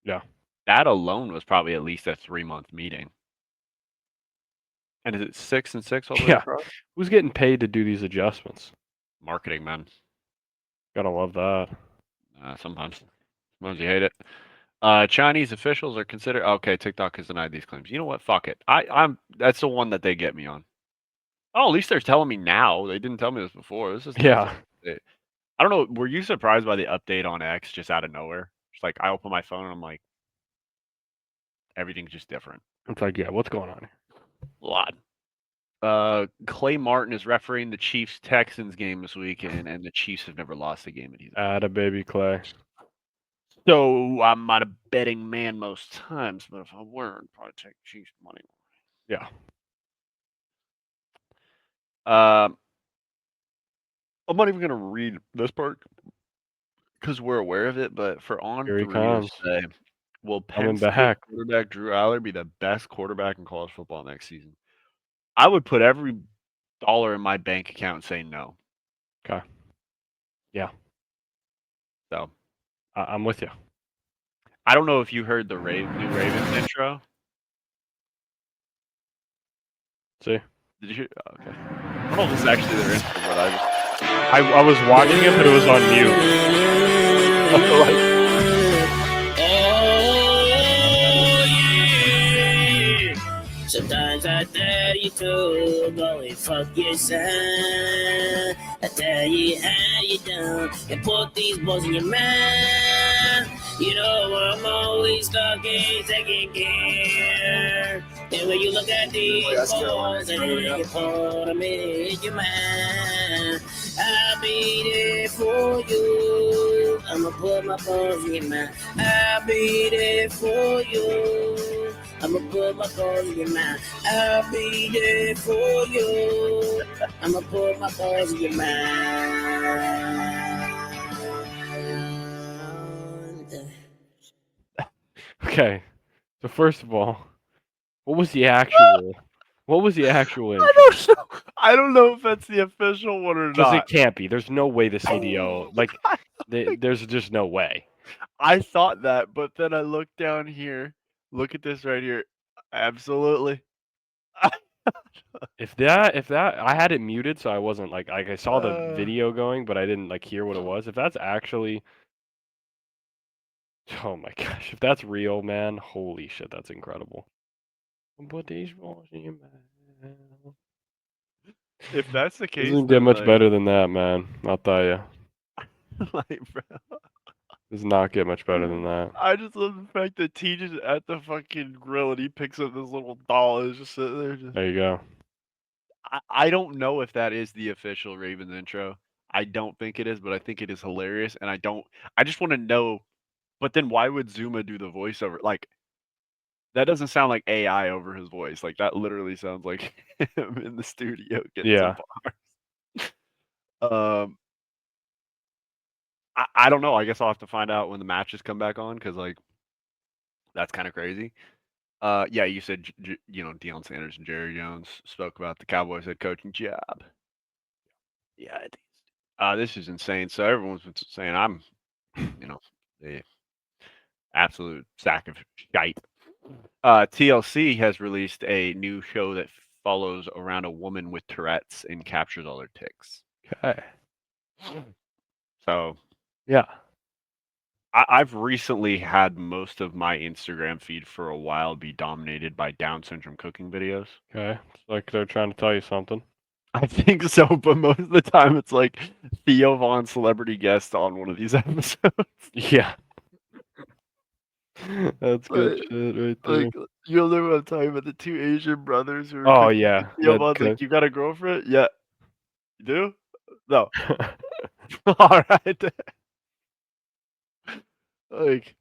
Yeah. That alone was probably at least a 3-month meeting. And is it 6 and 6 all the way Yeah. across? Who's getting paid to do these adjustments? Marketing, man. Gotta love that. Sometimes you hate it. Chinese officials are considered okay. TikTok has denied these claims. You know what? Fuck it. I'm that's the one that they get me on. Oh, at least they're telling me now. They didn't tell me this before. This is Yeah. I don't know. Were you surprised by the update on X just out of nowhere? It's like I open my phone and I'm like, everything's just different. It's like, yeah, what's going on here? A lot. Clay Martin is refereeing the Chiefs Texans game this weekend, and the Chiefs have never lost a game at either. Atta baby Clay. So I'm not a betting man most times, but if I were, I'd probably take Chiefs money. Yeah. I'm not even gonna read this part because we're aware of it. But for on Here he 3 comes. to say, will Penn Coming State back. quarterback Drew Aller be the best quarterback in college football next season? I would put every dollar in my bank account and say no. Okay. Yeah. So I'm with you. I don't know if you heard the new Ravens intro. See? Did you hear? Oh, okay. I don't know if this is actually their intro, but I was watching it, but it was on mute. Sometimes I tell you to go and fuck yourself. I tell you how you done and put these balls in your mouth. You know I'm always talking, taking care. And when you look at these balls and you put them in your mouth, I'll be there for you. I'ma put my balls in your mouth. I'll be there for you. I'ma put my balls in your mouth. I'll be there for you. I'ma put my balls in your mouth. Okay. So first of all, what was the actual? What was the actual intro? I don't know if that's the official one or Because not. it can't be. There's no way the CDO there's just no way. I thought that, but then I looked down here. Look at this right here. Absolutely. If that I had it muted, so I wasn't like I saw the Uh. video going, but I didn't like hear what it was. If that's actually, oh my gosh, if that's real, man, holy shit, that's incredible. Put these balls in your mouth. If that's the case, Doesn't get then, much like, better than that, man. I'll tell you. like, bro. Does not get much better than that. I just love the fact that T just at the fucking grill and he picks up this little doll and is just sitting there. Just... There you go. I don't know if that is the official Ravens intro. I don't think it is, but I think it is hilarious, and I just want to know. But then why would Zuma do the voiceover? Like, that doesn't sound like AI over his voice. Like, that literally sounds like him in the studio getting some bars. I don't know. I guess I'll have to find out when the matches come back on because, like, that's kind of crazy. Yeah, you said, Deion Sanders and Jerry Jones spoke about the Cowboys head coaching job. Yeah, this is insane. So everyone's been saying I'm, the absolute sack of shite. TLC has released a new show that follows around a woman with Tourette's and captures all her tics. Okay. So, yeah. I've recently had most of my Instagram feed for a while be dominated by Down syndrome cooking videos. Okay. It's like they're trying to tell you something. I think so, but most of the time it's like Theo Von celebrity guest on one of these episodes. Yeah. That's good shit right there. Like, you'll know what I'm talking about, the two Asian brothers who are Oh, cooking, yeah, Theo that Von's like, cook. "You got a girlfriend?" "Yeah." "You do?" "No." "Alright." Like,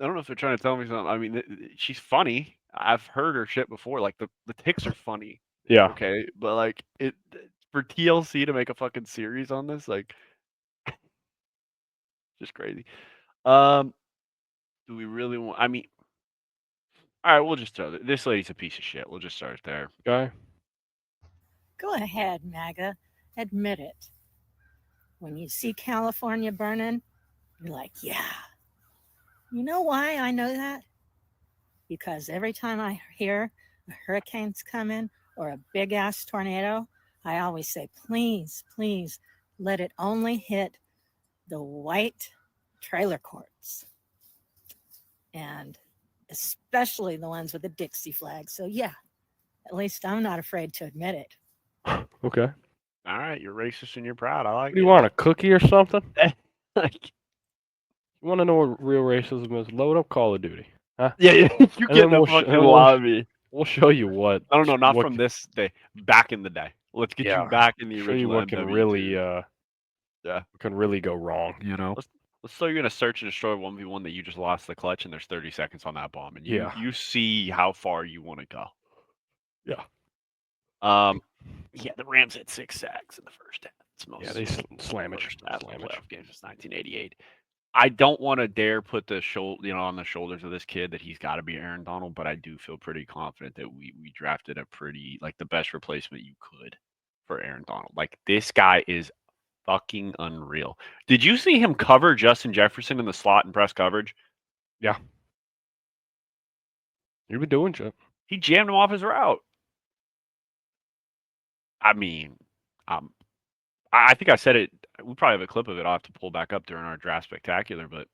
I don't know if they're trying to tell me something. I mean, she's funny. I've heard her shit before. Like, the tics are funny. Yeah. Okay, but, like, for TLC to make a fucking series on this, like, just crazy. Do we really want? I mean, all right, we'll just throw this lady's a piece of shit. We'll just start there. Okay. Go ahead, MAGA. Admit it. When you see California burning, you're like, yeah. You know why I know that? Because every time I hear a hurricane's coming or a big-ass tornado, I always say, please, please, let it only hit the white trailer courts. And especially the ones with the Dixie flag. So, yeah, at least I'm not afraid to admit it. Okay. All right, you're racist and you're proud. I like What do you it. want, a cookie or something? Like, You want to know what real racism is? Load up Call of Duty, huh? yeah, you And get then the we'll fucking and lobby. we'll show you what. I don't know, not what from this day. Back in the day. Let's get you back in the show you original what can MW2. really yeah, can really go wrong. You know. Let's throw you in a search and destroy 1v1 that you just lost the clutch and there's 30 seconds on that bomb and you see how far you want to go. Yeah. Yeah, the Rams had 6 sacks in the first half. It's most they slam it. playoff games since 1988. I don't want to dare put the on the shoulders of this kid that he's got to be Aaron Donald, but I do feel pretty confident that we drafted a pretty the best replacement you could for Aaron Donald. Like, this guy is fucking unreal. Did you see him cover Justin Jefferson in the slot in press coverage? Yeah. You've been doing shit. He jammed him off his route. I mean, I think I said it. We probably have a clip of it. I'll have to pull back up during our draft spectacular, but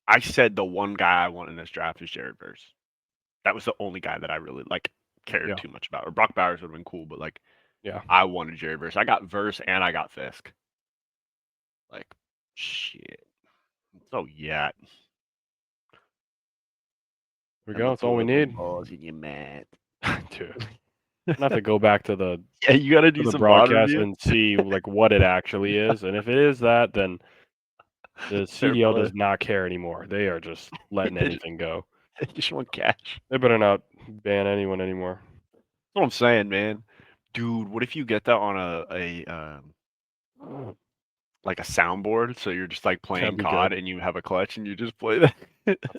I said the one guy I want in this draft is Jared Verse. That was the only guy that I really cared too much about. Or Brock Bowers would have been cool, but I wanted Jared Verse. I got Verse and I got Fisk. Shit. So yeah. Here we go. That's all we need. Balls in your mat. Dude. I'm gonna have to go back to the you gotta do the some broadcast review. and see what it actually is, and if it is that, then the CDL does not care anymore. They are just letting anything go. They just want cash. They better not ban anyone anymore. That's what I'm saying, man. Dude, what if you get that on a soundboard? So you're just playing COD and you have a clutch and you just play that.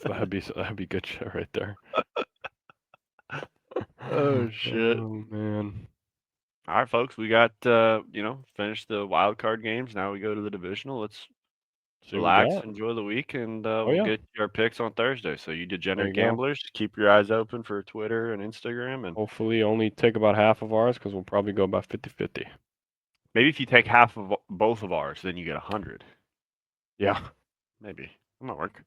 that'd be good shit right there. Oh shit. Oh man. All right, folks, we got finished the wild card games. Now we go to the divisional. Let's relax, enjoy the week, and we'll get our picks on Thursday. So you degenerate gamblers, keep your eyes open for Twitter and Instagram, and hopefully only take about half of ours because we'll probably go about 50-50. Maybe if you take half of both of ours, then you get 100. Yeah, maybe that might work.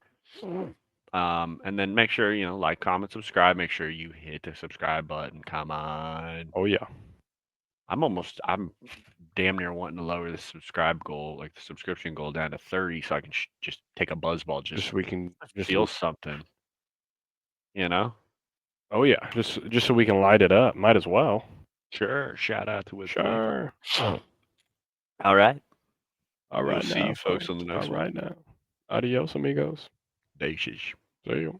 And then make sure like, comment, subscribe. Make sure you hit the subscribe button. Come on. Oh yeah. I'm damn near wanting to lower the subscribe goal, the subscription goal, down to 30, so I can just take a buzzball, just so we can feel something. Oh yeah, just so we can light it up. Might as well. Sure. Shout out to it. Sure. All right. All right. We'll see you folks on the next one. All right now. Adios, amigos. Deuces. See you.